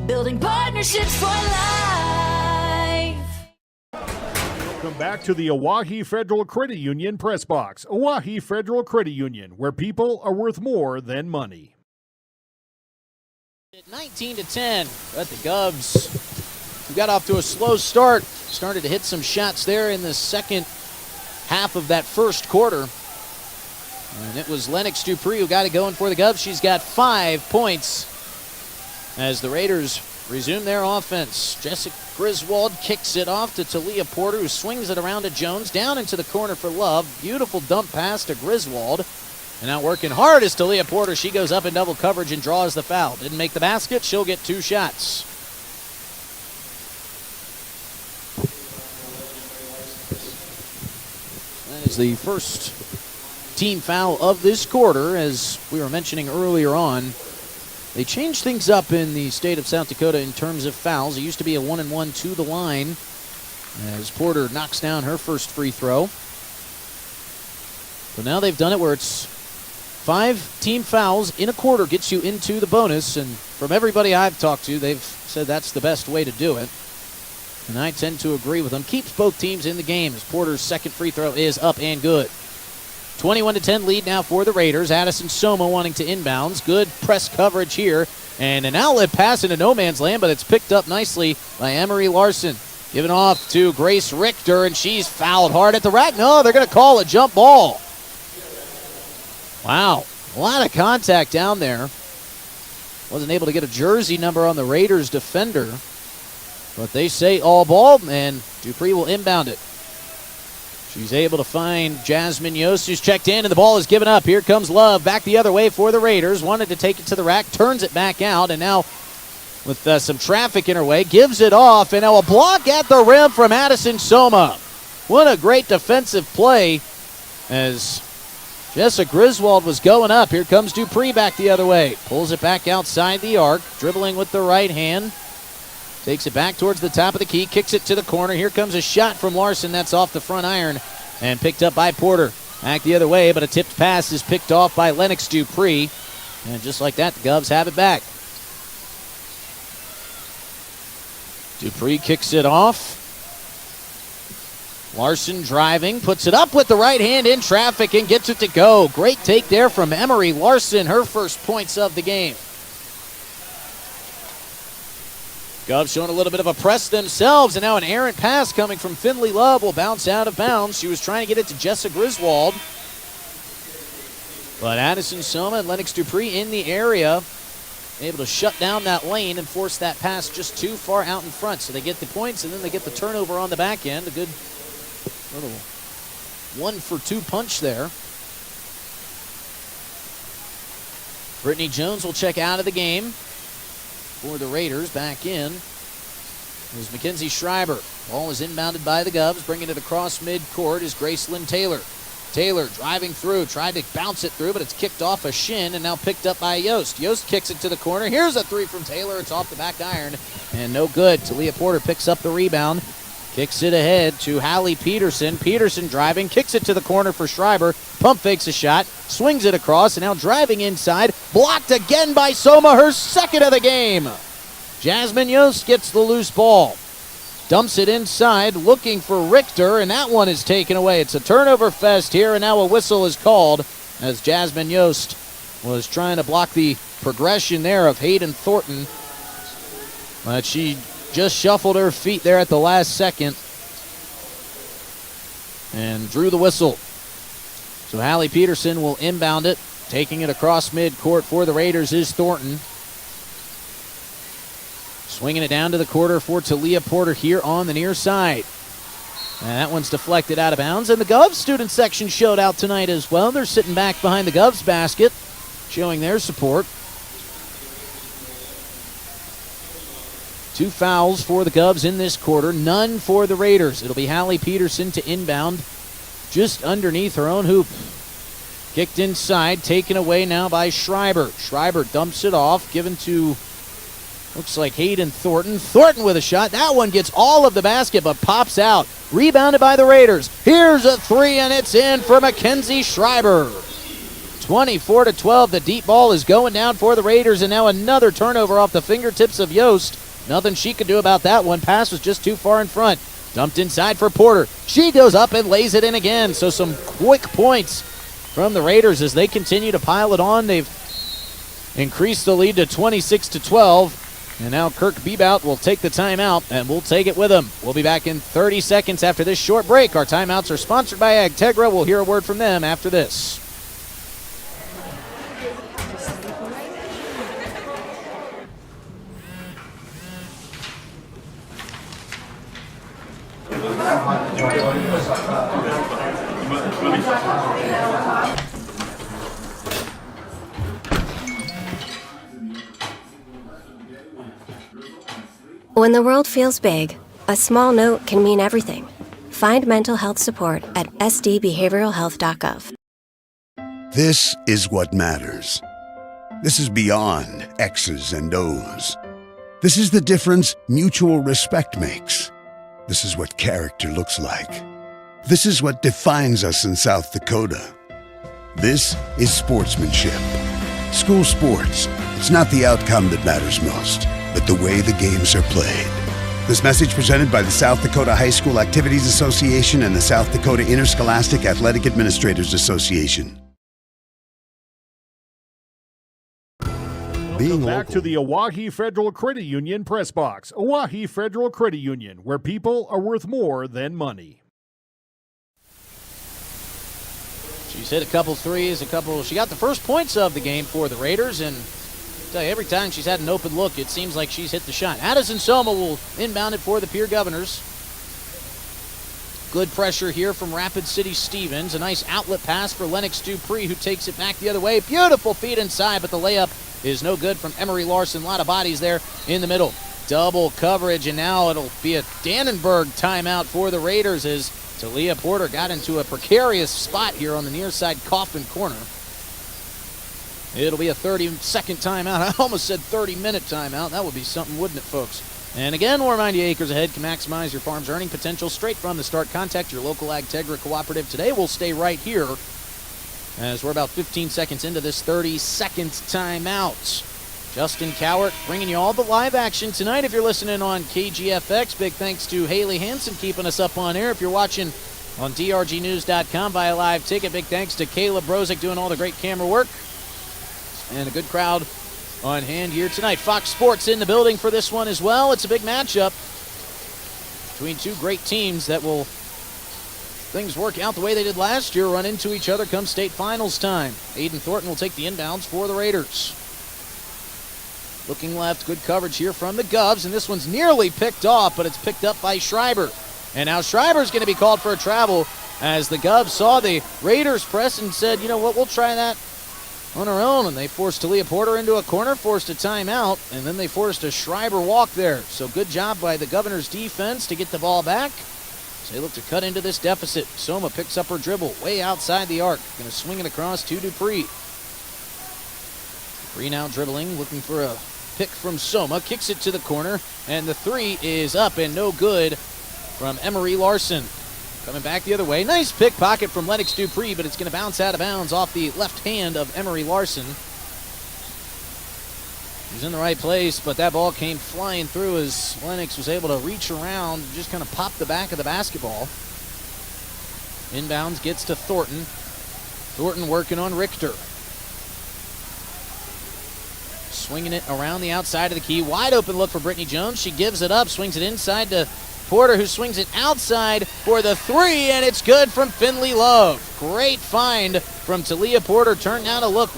building partnerships for life. Welcome back to the Oahe Federal Credit Union Press Box. Oahe Federal Credit Union, where people are worth more than money. 19-10, but the Govs, who got off to a slow start, started to hit some shots there in the second half of that first quarter. And it was Lennox Dupree who got it going for the Govs. She's got 5 points as the Raiders resume their offense. Jessica Griswold kicks it off to Talia Porter, who swings it around to Jones, down into the corner for Love. Beautiful dump pass to Griswold. And out working hard is Talia Porter. She goes up in double coverage and draws the foul. Didn't make the basket. She'll get 2 shots. That is the first team foul of this quarter, as we were mentioning earlier on. They changed things up in the state of South Dakota in terms of fouls. It used to be a 1-and-1 to the line as Porter knocks down her first free throw. But now they've done it where it's 5 team fouls in a quarter gets you into the bonus. And from everybody I've talked to, they've said that's the best way to do it. And I tend to agree with them. Keeps both teams in the game as Porter's second free throw is up and good. 21-10 lead now for the Raiders. Addison Soma wanting to inbounds. Good press coverage here. And an outlet pass into no man's land, but it's picked up nicely by Emery Larson. Given off to Grace Richter, and she's fouled hard at the rack. No, they're going to call a jump ball. Wow, a lot of contact down there. Wasn't able to get a jersey number on the Raiders defender. But they say all ball, and Dupree will inbound it. She's able to find Jasmine Yost, who's checked in, and the ball is given up. Here comes Love, back the other way for the Raiders. Wanted to take it to the rack, turns it back out, and now with some traffic in her way, gives it off, and now a block at the rim from Addison Soma. What a great defensive play as Jessa Griswold was going up. Here comes Dupree back the other way. Pulls it back outside the arc, dribbling with the right hand. Takes it back towards the top of the key, kicks it to the corner. Here comes a shot from Larson. That's off the front iron and picked up by Porter. Back the other way, but a tipped pass is picked off by Lennox Dupree. And just like that, the Govs have it back. Dupree kicks it off. Larson driving, puts it up with the right hand in traffic and gets it to go. Great take there from Emery Larson, her first points of the game. Govs showing a little bit of a press themselves, and now an errant pass coming from Finley Love will bounce out of bounds. She was trying to get it to Jessa Griswold. But Addison Soma and Lennox Dupree in the area, able to shut down that lane and force that pass just too far out in front. So they get the points, and then they get the turnover on the back end. A good little 1-for-2 punch there. Brittany Jones will check out of the game for the Raiders. Back in is Mackenzie Schreiber. Ball is inbounded by the Govs. Bringing it across midcourt is Gracelyn Taylor. Taylor driving through, tried to bounce it through, but it's kicked off a shin and now picked up by Yost. Yost kicks it to the corner. Here's a three from Taylor. It's off the back iron and no good. Talia Porter picks up the rebound. Kicks it ahead to Hallie Peterson. Peterson driving, kicks it to the corner for Schreiber. Pump fakes a shot, swings it across, and now driving inside. Blocked again by Soma, her second of the game. Jasmine Yost gets the loose ball. Dumps it inside, looking for Richter, and that one is taken away. It's a turnover fest here, and now a whistle is called as Jasmine Yost was trying to block the progression there of Hayden Thornton. But she just shuffled her feet there at the last second and drew the whistle. So Hallie Peterson will inbound it. Taking it across midcourt for the Raiders is Thornton. Swinging it down to the quarter for Talia Porter here on the near side. And that one's deflected out of bounds. And the Govs student section showed out tonight as well. They're sitting back behind the Govs basket, showing their support. 2 fouls for the Govs in this quarter, none for the Raiders. It'll be Hallie Peterson to inbound just underneath her own hoop. Kicked inside, taken away now by Schreiber. Schreiber dumps it off, given to, looks like Hayden Thornton. Thornton with a shot. That one gets all of the basket, but pops out. Rebounded by the Raiders. Here's a three, and it's in for Mackenzie Schreiber. 24-12, the deep ball is going down for the Raiders, and now another turnover off the fingertips of Yost. Nothing she could do about that one. Pass was just too far in front. Dumped inside for Porter. She goes up and lays it in again. So some quick points from the Raiders as they continue to pile it on. They've increased the lead to 26-12. And now Kirk Bebout will take the timeout, and we'll take it with him. We'll be back in 30 seconds after this short break. Our timeouts are sponsored by Agtegra. We'll hear a word from them after this. When the world feels big, a small note can mean everything. Find mental health support at sdbehavioralhealth.gov. This is what matters. This is beyond X's and O's. This is the difference mutual respect makes. This is what character looks like. This is what defines us in South Dakota. This is sportsmanship. School sports, it's not the outcome that matters most, but the way the games are played. This message presented by the South Dakota High School Activities Association and the South Dakota Interscholastic Athletic Administrators Association. Welcome back to the Oahe Federal Credit Union Press Box. Oahe Federal Credit Union, where people are worth more than money. She's hit a couple threes, she got the first points of the game for the Raiders, and I tell you, every time she's had an open look, it seems like she's hit the shot. Addison Soma will inbound it for the Pierre Governors. Good pressure here from Rapid City Stevens. A nice outlet pass for Lennox Dupree, who takes it back the other way. Beautiful feed inside, but the layup is no good from Emery Larson. A lot of bodies there in the middle. Double coverage, and now it'll be a Dannenberg timeout for the Raiders as Talia Porter got into a precarious spot here on the near side Coffin corner. It'll be a 30-second timeout. I almost said 30-minute timeout. That would be something, wouldn't it, folks? And again, we'll remind you, Acres Ahead can maximize your farm's earning potential straight from the start. Contact your local Agtegra cooperative today. We'll stay right here as we're about 15 seconds into this 30-second timeout. Justin Cowart bringing you all the live action tonight. If you're listening on KGFX, big thanks to Haley Hansen keeping us up on air. If you're watching on drgnews.com via live ticket, big thanks to Caleb Brozick doing all the great camera work. And a good crowd on hand here tonight. Fox Sports in the building for this one as well. It's a big matchup between two great teams that will, things work out the way they did last year, run into each other come state finals time. Aiden Thornton will take the inbounds for the Raiders. Looking left, good coverage here from the Govs, and this one's nearly picked off, but it's picked up by Schreiber. And now Schreiber's going to be called for a travel as the Govs saw the Raiders press and said, you know what, we'll try that on our own. And they forced Talia Porter into a corner, forced a timeout, and then they forced a Schreiber walk there. So good job by the Governors' defense to get the ball back. So they look to cut into this deficit. Soma picks up her dribble way outside the arc. Going to swing it across to Dupree. Dupree now dribbling, looking for a pick from Soma. Kicks it to the corner, and the three is up and no good from Emery Larson. Coming back the other way. Nice pickpocket from Lennox Dupree, but it's going to bounce out of bounds off the left hand of Emery Larson. He was in the right place, but that ball came flying through as Lennox was able to reach around and just kind of pop the back of the basketball. Inbounds gets to Thornton. Thornton working on Richter. Swinging it around the outside of the key. Wide open look for Brittany Jones. She gives it up, swings it inside to Porter, who swings it outside for the three, and it's good from Finley Love. Great find from Talia Porter. Turned down to look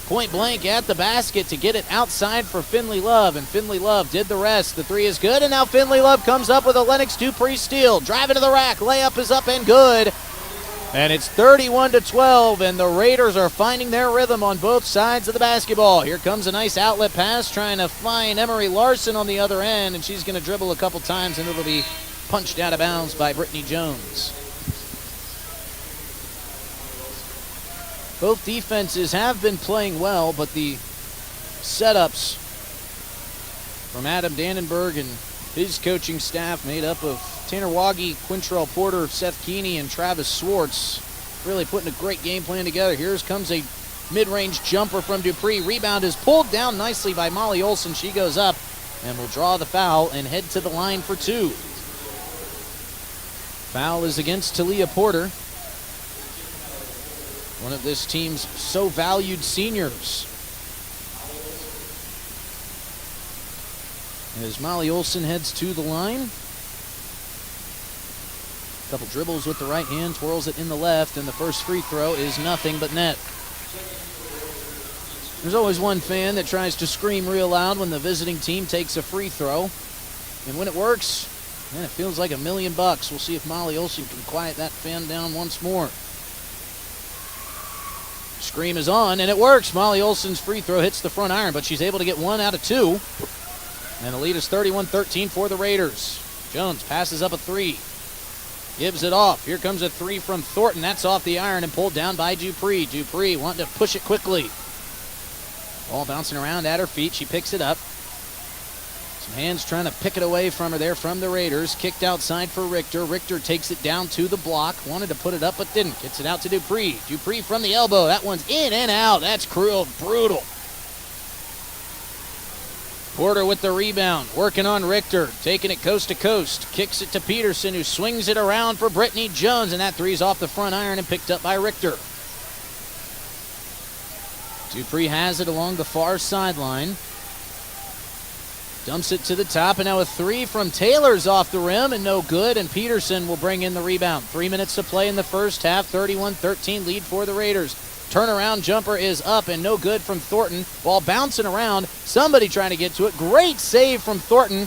point blank at the basket to get it outside for Finley Love, and Finley Love did the rest. The three is good, and now Finley Love comes up with a Lennox Dupree steal. Driving to the rack, layup is up and good. And it's 31-12, and the Raiders are finding their rhythm on both sides of the basketball. Here comes a nice outlet pass, trying to find Emery Larson on the other end, and she's going to dribble a couple times, and it'll be punched out of bounds by Brittany Jones. Both defenses have been playing well, but the setups from Adam Dannenberg and his coaching staff, made up of Tanner Waggy, Quintrell Porter, Seth Keeney, and Travis Swartz, really putting a great game plan together. Here comes a mid-range jumper from Dupree. Rebound is pulled down nicely by Molly Olson. She goes up and will draw the foul and head to the line for two. Foul is against Talia Porter, one of this team's so valued seniors. As Molly Olson heads to the line. Couple dribbles with the right hand, twirls it in the left, and the first free throw is nothing but net. There's always one fan that tries to scream real loud when the visiting team takes a free throw. And when it works, man, it feels like $1 million. We'll see if Molly Olson can quiet that fan down once more. Scream is on, and it works. Molly Olson's free throw hits the front iron, but she's able to get 1 out of 2. And the lead is 31-13 for the Raiders. Jones passes up a three. Gives it off. Here comes a three from Thornton. That's off the iron and pulled down by Dupree. Dupree wanting to push it quickly. Ball bouncing around at her feet. She picks it up. Some hands trying to pick it away from her there from the Raiders. Kicked outside for Richter. Richter takes it down to the block. Wanted to put it up but didn't. Gets it out to Dupree. Dupree from the elbow. That one's in and out. That's cruel, brutal. Porter with the rebound. Working on Richter. Taking it coast to coast. Kicks it to Peterson, who swings it around for Brittany Jones. And that three's off the front iron and picked up by Richter. Dupree has it along the far sideline. Dumps it to the top, and now a three from Taylor's off the rim, and no good, and Peterson will bring in the rebound. 3 minutes to play in the first half, 31-13 lead for the Raiders. Turnaround jumper is up, and no good from Thornton. Ball bouncing around, somebody trying to get to it. Great save from Thornton.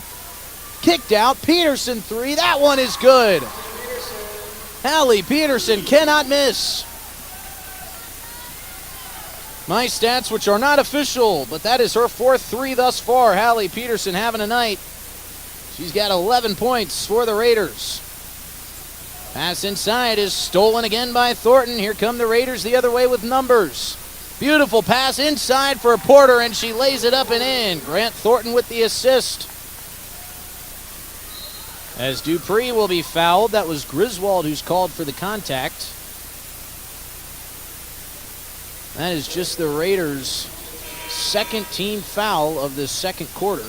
Kicked out, Peterson three, that one is good. Hallie Peterson cannot miss. My stats, which are not official, but that is her fourth three thus far. Hallie Peterson having a night. She's got 11 points for the Raiders. Pass inside is stolen again by Thornton. Here come the Raiders the other way with numbers. Beautiful pass inside for Porter, and she lays it up and in. Grant Thornton with the assist. As Dupree will be fouled. That was Griswold who's called for the contact. That is just the Raiders' second team foul of the second quarter.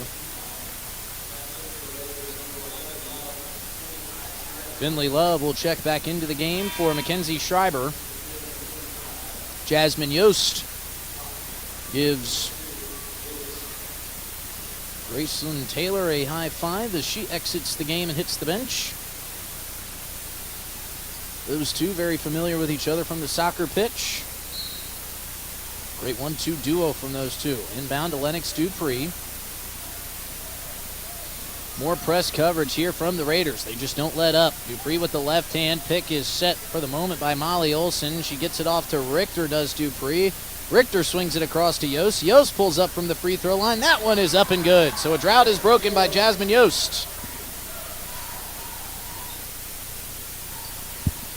Finley Love will check back into the game for Mackenzie Schreiber. Jasmine Yost gives Graceland Taylor a high five as she exits the game and hits the bench. Those two very familiar with each other from the soccer pitch. Great 1-2 duo from those two. Inbound to Lennox Dupree. More press coverage here from the Raiders. They just don't let up. Dupree with the left hand. Pick is set for the moment by Molly Olson. She gets it off to Richter, does Dupree. Richter swings it across to Yost. Yost pulls up from the free throw line. That one is up and good. So a drought is broken by Jasmine Yost.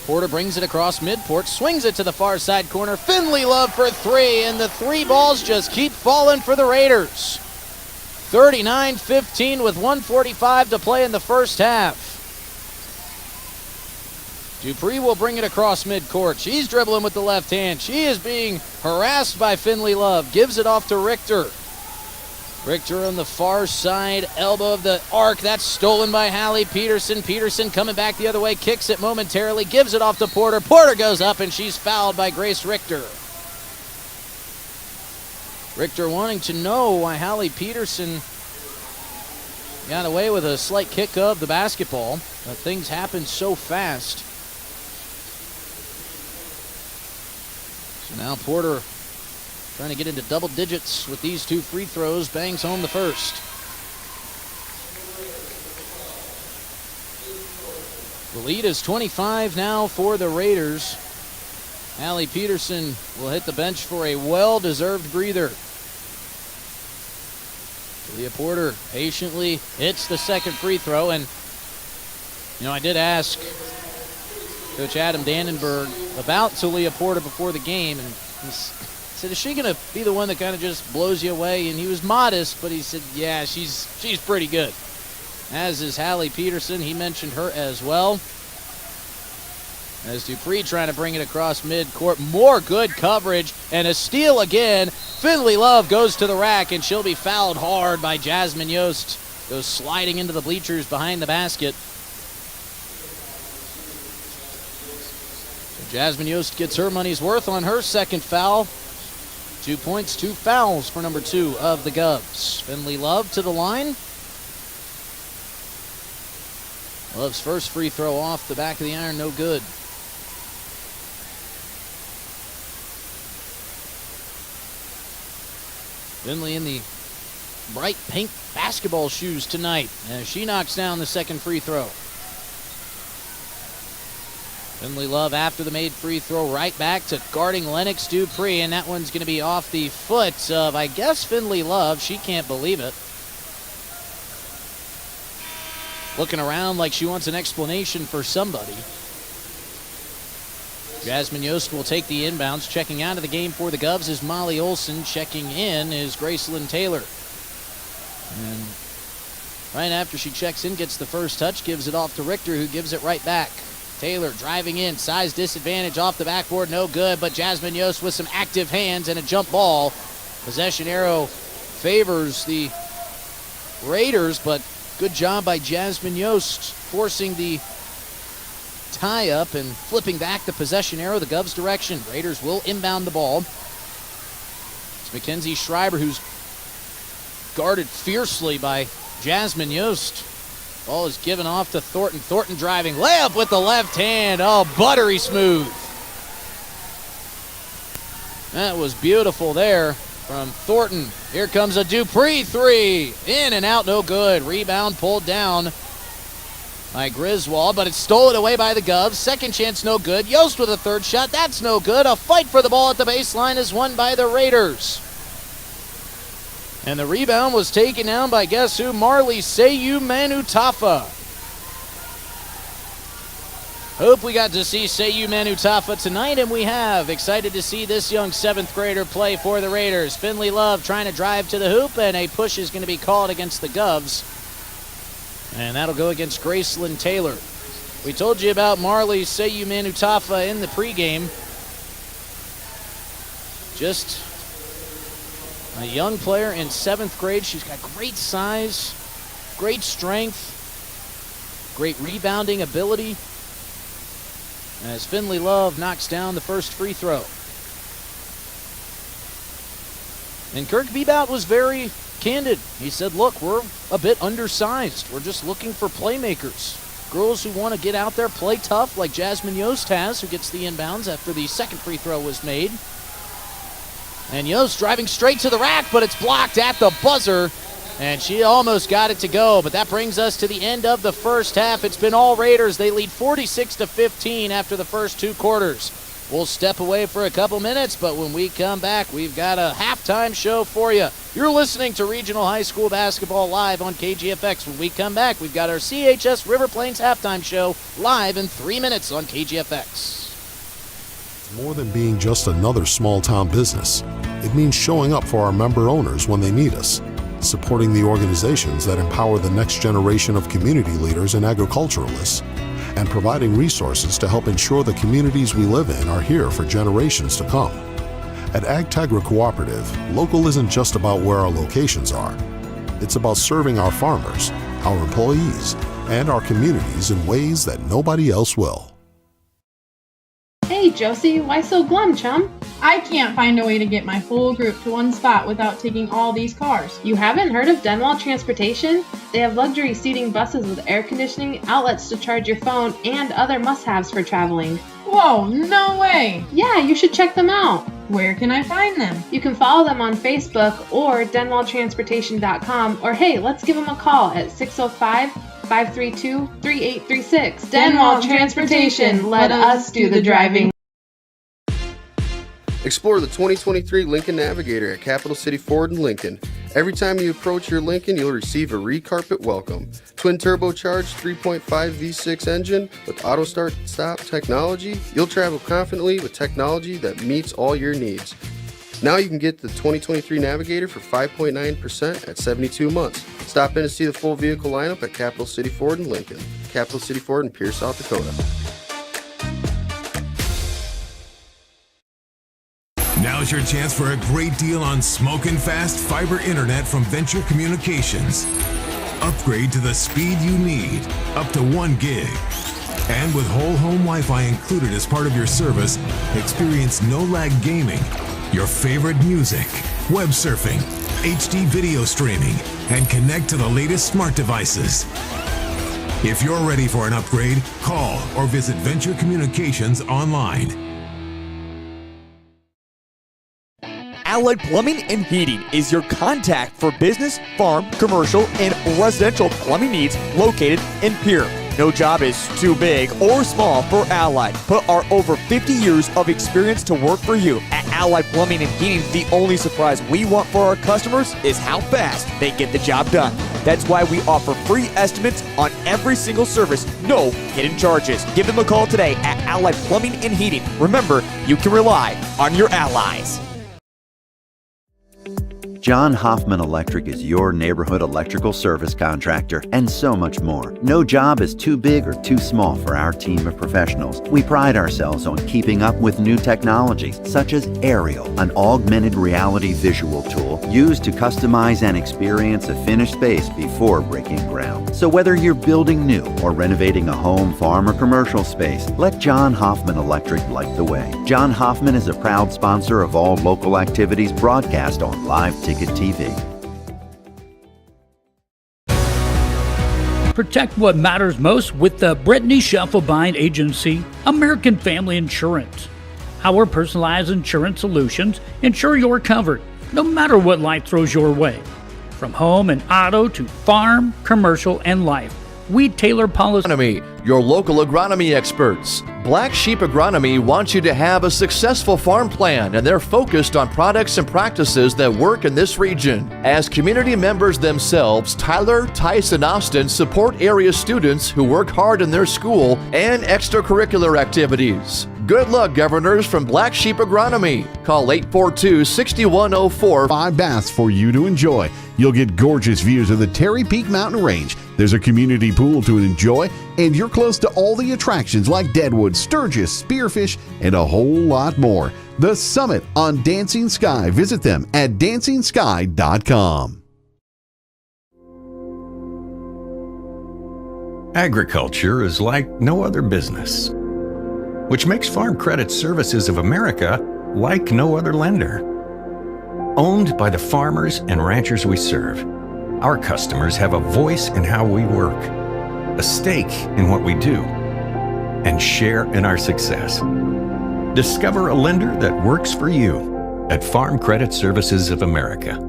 Porter brings it across midcourt, swings it to the far side corner. Finley Love for three, and the three balls just keep falling for the Raiders. 39-15 with 1:45 to play in the first half. Dupree will bring it across midcourt. She's dribbling with the left hand. She is being harassed by Finley Love. Gives it off to Richter. Richter on the far side, elbow of the arc. That's stolen by Hallie Peterson. Peterson coming back the other way, kicks it momentarily, gives it off to Porter. Porter goes up, and she's fouled by Grace Richter. Richter wanting to know why Hallie Peterson got away with a slight kick of the basketball. But things happen so fast. So now Porter trying to get into double digits with these two free throws. Bangs home the first. The lead is 25 now for the Raiders. Hallie Peterson will hit the bench for a well-deserved breather. Leah Porter patiently hits the second free throw. And, you know, I did ask Coach Adam Dannenberg about Talia Porter before the game, and he said, is she going to be the one that kind of just blows you away? And he was modest, but he said, yeah, she's pretty good. As is Hallie Peterson. He mentioned her as well. As Dupree trying to bring it across midcourt. More good coverage and a steal again. Finley Love goes to the rack, and she'll be fouled hard by Jasmine Yost. Goes sliding into the bleachers behind the basket. So Jasmine Yost gets her money's worth on her second foul. 2 points, 2 fouls for number 2 of the Govs. Finley Love to the line. Love's first free throw off the back of the iron, no good. Finley in the bright pink basketball shoes tonight as she knocks down the second free throw. Finley Love after the made free throw right back to guarding Lennox Dupree, and that one's going to be off the foot of, I guess, Finley Love. She can't believe it. Looking around like she wants an explanation for somebody. Jasmine Yost will take the inbounds. Checking out of the game for the Govs is Molly Olson. Checking in is Gracelyn Taylor. And right after she checks in, gets the first touch, gives it off to Richter, who gives it right back. Taylor driving in, size disadvantage off the backboard, no good, but Jasmine Yost with some active hands and a jump ball. Possession arrow favors the Raiders, but good job by Jasmine Yost forcing the tie-up and flipping back the possession arrow the Govs' direction. Raiders will inbound the ball. It's Mackenzie Schreiber who's guarded fiercely by Jasmine Yost. Ball is given off to Thornton. Thornton driving, layup with the left hand. Oh, buttery smooth. That was beautiful there from Thornton. Here comes a Dupree three. In and out, no good. Rebound pulled down by Griswold, but it's stolen away by the Govs. Second chance, no good. Yost with a third shot. That's no good. A fight for the ball at the baseline is won by the Raiders. And the rebound was taken down by guess who? Marley Seyu Manutafa. Hope we got to see Seyu Manutafa tonight, and we have. Excited to see this young 7th grader play for the Raiders. Finley Love trying to drive to the hoop, and a push is going to be called against the Govs. And that'll go against Gracelyn Taylor. We told you about Marley Seyu Manutafa in the pregame. Just a young player in 7th grade. She's got great size, great strength, great rebounding ability. As Finley Love knocks down the first free throw. And Kirk Bebout was very candid. He said, look, we're a bit undersized. We're just looking for playmakers. Girls who want to get out there, play tough like Jasmine Yost has, who gets the inbounds after the second free throw was made. And Yost driving straight to the rack, but it's blocked at the buzzer. And she almost got it to go, but that brings us to the end of the first half. It's been all Raiders. They lead 46-15 after the first 2 quarters. We'll step away for a couple minutes, but when we come back, we've got a halftime show for you. You're listening to Regional High School Basketball live on KGFX. When we come back, we've got our CHS River Plains halftime show live in 3 minutes on KGFX. More than being just another small-town business, it means showing up for our member owners when they need us, supporting the organizations that empower the next generation of community leaders and agriculturalists, and providing resources to help ensure the communities we live in are here for generations to come. At AgTegra Cooperative, local isn't just about where our locations are. It's about serving our farmers, our employees, and our communities in ways that nobody else will. Hey Josie, why so glum, chum? I can't find a way to get my whole group to one spot without taking all these cars. You haven't heard of Denwall Transportation? They have luxury seating buses with air conditioning, outlets to charge your phone, and other must-haves for traveling. Whoa, no way! Yeah, you should check them out. Where can I find them? You can follow them on Facebook or denwalltransportation.com, or hey, let's give them a call at 605-532-3836. Denwall Transportation, let us do the driving. Explore the 2023 Lincoln Navigator at Capital City Ford in Lincoln. Every time you approach your Lincoln, you'll receive a recarpet welcome. Twin turbocharged 3.5 V6 engine with auto start stop technology, you'll travel confidently with technology that meets all your needs. Now you can get the 2023 Navigator for 5.9% at 72 months. Stop in to see the full vehicle lineup at Capital City Ford in Lincoln. Capital City Ford in Pierre, South Dakota. Now's your chance for a great deal on smoking fast fiber internet from Venture Communications. Upgrade to the speed you need, up to 1 gig. And with whole home Wi-Fi included as part of your service, experience no-lag gaming, your favorite music, web surfing, HD video streaming, and connect to the latest smart devices. If you're ready for an upgrade, call or visit Venture Communications online. Allied Plumbing and Heating is your contact for business, farm, commercial, and residential plumbing needs located in Pierre. No job is too big or small for Allied. Put our over 50 years of experience to work for you. At Allied Plumbing and Heating, the only surprise we want for our customers is how fast they get the job done. That's why we offer free estimates on every single service, no hidden charges. Give them a call today at Allied Plumbing and Heating. Remember, you can rely on your allies. John Hoffman Electric is your neighborhood electrical service contractor, and so much more. No job is too big or too small for our team of professionals. We pride ourselves on keeping up with new technologies, such as Aerial, an augmented reality visual tool used to customize and experience a finished space before breaking ground. So whether you're building new or renovating a home, farm, or commercial space, let John Hoffman Electric light the way. John Hoffman is a proud sponsor of all local activities broadcast on Live Ticket TV. Protect what matters most with the Brittany Scheffelbein Agency, American Family Insurance. Our personalized insurance solutions ensure you're covered, no matter what life throws your way. From home and auto to farm, commercial, and life, we tailor policy. Your local agronomy experts. Black Sheep Agronomy wants you to have a successful farm plan, and they're focused on products and practices that work in this region. As community members themselves, Tyler, Tice, and Austin support area students who work hard in their school and extracurricular activities. Good luck, Governors, from Black Sheep Agronomy. Call 842-6104. 5 baths for you to enjoy. You'll get gorgeous views of the Terry Peak Mountain Range. There's a community pool to enjoy, and you're close to all the attractions like Deadwood, Sturgis, Spearfish, and a whole lot more. The Summit on Dancing Sky. Visit them at DancingSky.com. Agriculture is like no other business, which makes Farm Credit Services of America like no other lender. Owned by the farmers and ranchers we serve, our customers have a voice in how we work, a stake in what we do, and share in our success. Discover a lender that works for you at Farm Credit Services of America.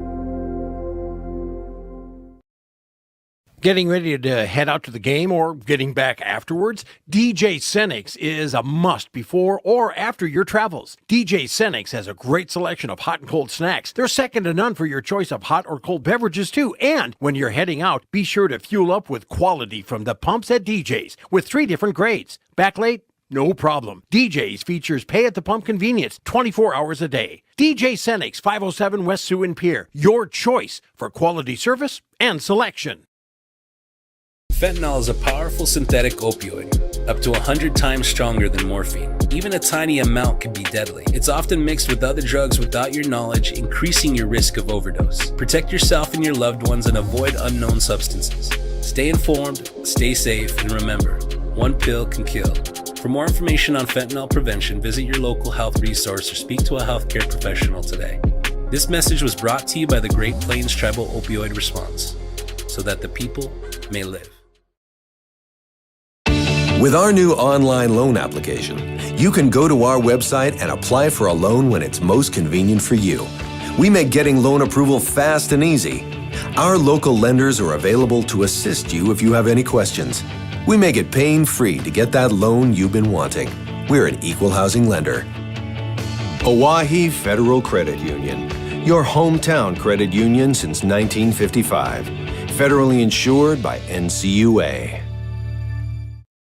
Getting ready to head out to the game or getting back afterwards? DJ Senix is a must before or after your travels. DJ Senix has a great selection of hot and cold snacks. They're second to none for your choice of hot or cold beverages too. And when you're heading out, be sure to fuel up with quality from the pumps at DJ's with 3 different grades. Back late? No problem. DJ's features pay at the pump convenience 24 hours a day. DJ Senix, 507 West Sioux and Pierre. Your choice for quality service and selection. Fentanyl is a powerful synthetic opioid, up to 100 times stronger than morphine. Even a tiny amount can be deadly. It's often mixed with other drugs without your knowledge, increasing your risk of overdose. Protect yourself and your loved ones and avoid unknown substances. Stay informed, stay safe, and remember, one pill can kill. For more information on fentanyl prevention, visit your local health resource or speak to a healthcare professional today. This message was brought to you by the Great Plains Tribal Opioid Response, so that the people may live. With our new online loan application, you can go to our website and apply for a loan when it's most convenient for you. We make getting loan approval fast and easy. Our local lenders are available to assist you if you have any questions. We make it pain-free to get that loan you've been wanting. We're an equal housing lender. Oahe Federal Credit Union, your hometown credit union since 1955. Federally insured by NCUA.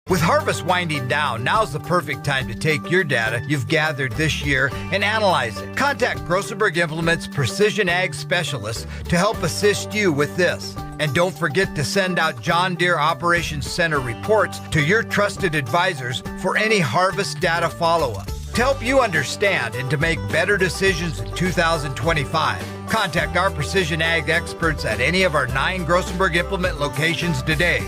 With harvest winding down, now's the perfect time to take your data you've gathered this year and analyze it. Contact Grosenberg Implement's Precision Ag Specialists to help assist you with this. And don't forget to send out John Deere Operations Center reports to your trusted advisors for any harvest data follow-up. To help you understand and to make better decisions in 2025, contact our Precision Ag experts at any of our 9 Grosenberg Implement locations today.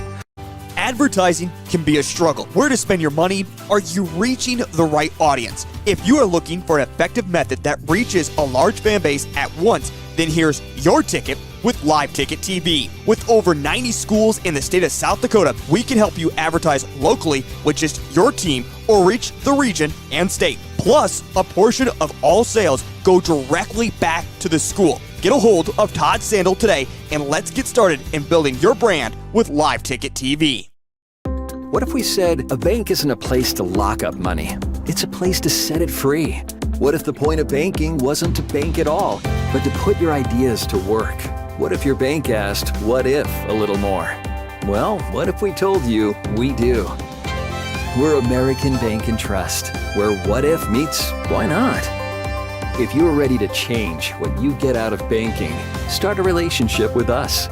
Advertising can be a struggle. Where to spend your money? Are you reaching the right audience? If you are looking for an effective method that reaches a large fan base at once, then here's your ticket with Live Ticket TV. With over 90 schools in the state of South Dakota, we can help you advertise locally with just your team or reach the region and state. Plus, a portion of all sales go directly back to the school. Get a hold of Todd Sandel today and let's get started in building your brand with Live Ticket TV. What if we said a bank isn't a place to lock up money? It's a place to set it free. What if the point of banking wasn't to bank at all, but to put your ideas to work? What if your bank asked, what if a little more? Well, what if we told you we do? We're American Bank and Trust, where what if meets why not? If you're ready to change what you get out of banking, start a relationship with us.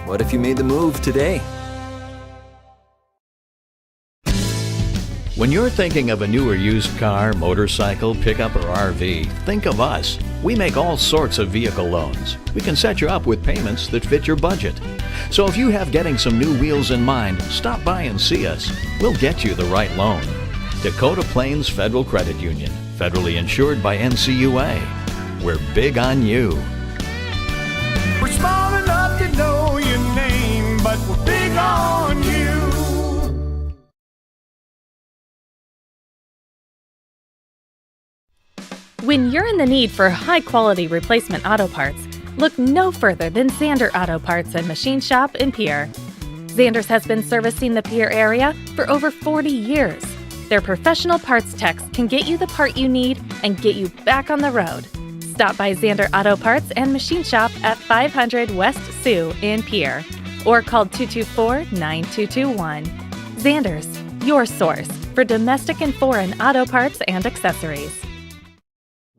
What if you made the move today? When you're thinking of a new or used car, motorcycle, pickup, or RV, think of us. We make all sorts of vehicle loans. We can set you up with payments that fit your budget. So if you have getting some new wheels in mind, stop by and see us. We'll get you the right loan. Dakota Plains Federal Credit Union, federally insured by NCUA. We're big on you. We're small enough to know your name, but we're big on you. When you're in the need for high-quality replacement auto parts, look no further than Zander Auto Parts and Machine Shop in Pierre. Zander's has been servicing the Pierre area for over 40 years. Their professional parts techs can get you the part you need and get you back on the road. Stop by Zander Auto Parts and Machine Shop at 500 West Sioux in Pierre or call 224-9221. Zander's, your source for domestic and foreign auto parts and accessories.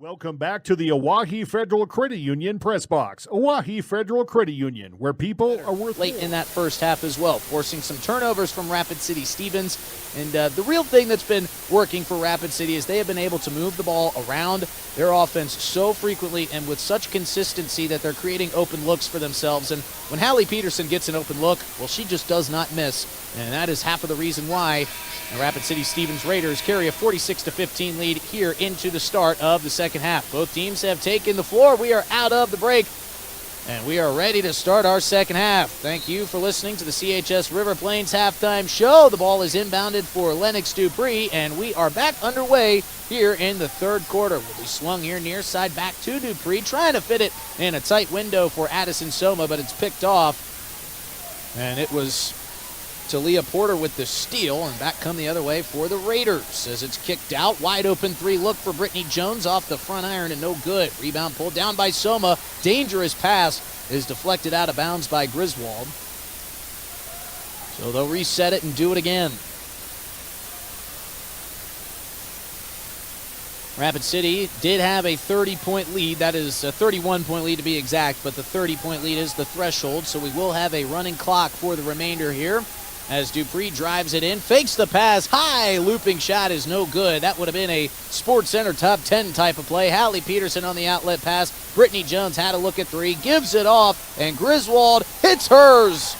Welcome back to the Oahe Federal Credit Union Press Box. Oahe Federal Credit Union, where people are worth late in that first half as well, forcing some turnovers from Rapid City Stevens. And the real thing that's been working for Rapid City is they have been able to move the ball around their offense so frequently and with such consistency that they're creating open looks for themselves. And when Hallie Peterson gets an open look, well, she just does not miss. And that is half of the reason why the Rapid City Stevens Raiders carry a 46-15 lead here into the start of the second half. Both teams have taken the floor. We are out of the break, and we are ready to start our second half. Thank you for listening to the CHS River Plains halftime show. The ball is inbounded for Lennox Dupree, and we are back underway here in the third quarter. Will be swung here near side back to Dupree, trying to fit it in a tight window for Addison Soma, but it's picked off, and it was to Leah Porter with the steal, and back come the other way for the Raiders as it's kicked out. Wide open three look for Brittany Jones off the front iron and no good. Rebound pulled down by Soma. Dangerous pass is deflected out of bounds by Griswold. So they'll reset it and do it again. Rapid City did have a 30-point lead. That is a 31-point lead to be exact, but the 30-point lead is the threshold, so we will have a running clock for the remainder here. As Dupree drives it in, fakes the pass, high looping shot is no good. That would have been a Sports Center top 10 type of play. Hallie Peterson on the outlet pass. Brittany Jones had a look at three, gives it off, and Griswold hits hers.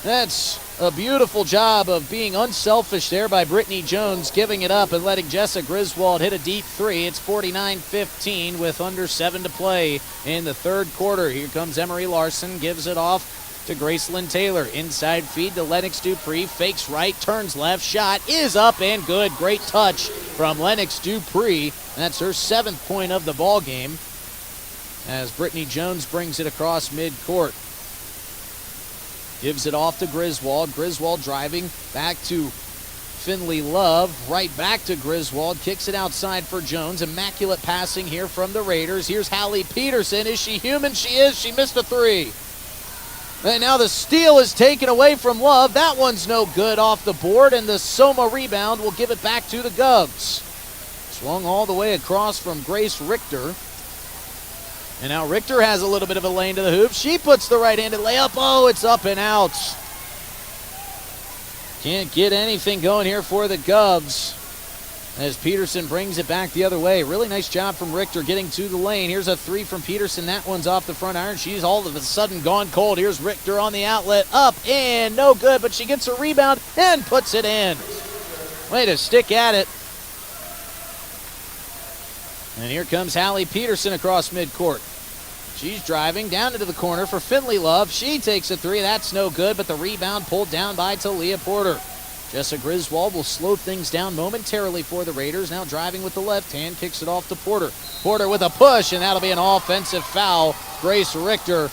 That's a beautiful job of being unselfish there by Brittany Jones, giving it up and letting Jessa Griswold hit a deep three. It's 49-15 with under 7 to play in the third quarter. Here comes Emery Larson, gives it off to Gracelyn Taylor. Inside feed to Lennox Dupree. Fakes right, turns left. Shot is up and good. Great touch from Lennox Dupree. That's her 7th point of the ball game as Brittany Jones brings it across midcourt. Gives it off to Griswold. Griswold driving back to Finley Love. Right back to Griswold. Kicks it outside for Jones. Immaculate passing here from the Raiders. Here's Hallie Peterson. Is she human? She is. She missed a three. And now the steal is taken away from Love. That one's no good off the board, and the Soma rebound will give it back to the Govs. Swung all the way across from Grace Richter. And now Richter has a little bit of a lane to the hoop. She puts the right-handed layup. Oh, it's up and out. Can't get anything going here for the Govs as Peterson brings it back the other way. Really nice job from Richter getting to the lane. Here's a three from Peterson. That one's off the front iron. She's all of a sudden gone cold. Here's Richter on the outlet. Up and no good, but she gets a rebound and puts it in. Way to stick at it. And here comes Hallie Peterson across midcourt. She's driving down into the corner for Finley Love. She takes a three. That's no good, but the rebound pulled down by Talia Porter. Jessa Griswold will slow things down momentarily for the Raiders. Now driving with the left hand, kicks it off to Porter. Porter with a push, and that'll be an offensive foul. Grace Richter,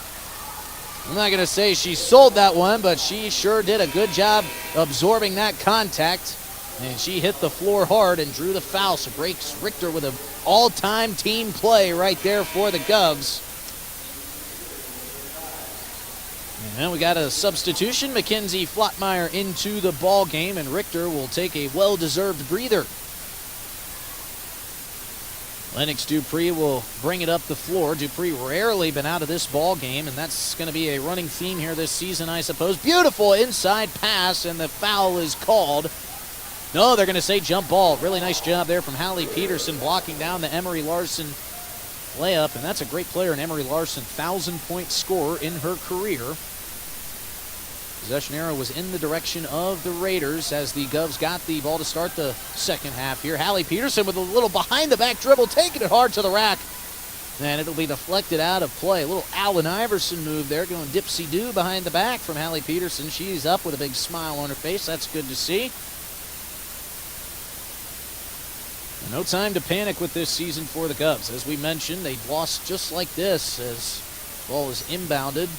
I'm not going to say she sold that one, but she sure did a good job absorbing that contact. And she hit the floor hard and drew the foul. So Grace Richter with an all-time team play right there for the Govs. And we got a substitution. Mackenzie Flottmeyer into the ball game, and Richter will take a well-deserved breather. Lennox Dupree will bring it up the floor. Dupree rarely been out of this ball game, and that's going to be a running theme here this season, I suppose. Beautiful inside pass, and the foul is called. No, they're going to say jump ball. Really nice job there from Hallie Peterson blocking down the Emery Larson layup, and that's a great player in Emery Larson, 1,000-point scorer in her career. Possession arrow was in the direction of the Raiders as the Govs got the ball to start the second half here. Hallie Peterson with a little behind-the-back dribble, taking it hard to the rack. And it'll be deflected out of play. A little Allen Iverson move there, going dipsy-do behind the back from Hallie Peterson. She's up with a big smile on her face. That's good to see. No time to panic with this season for the Govs. As we mentioned, they lost just like this as the ball was inbounded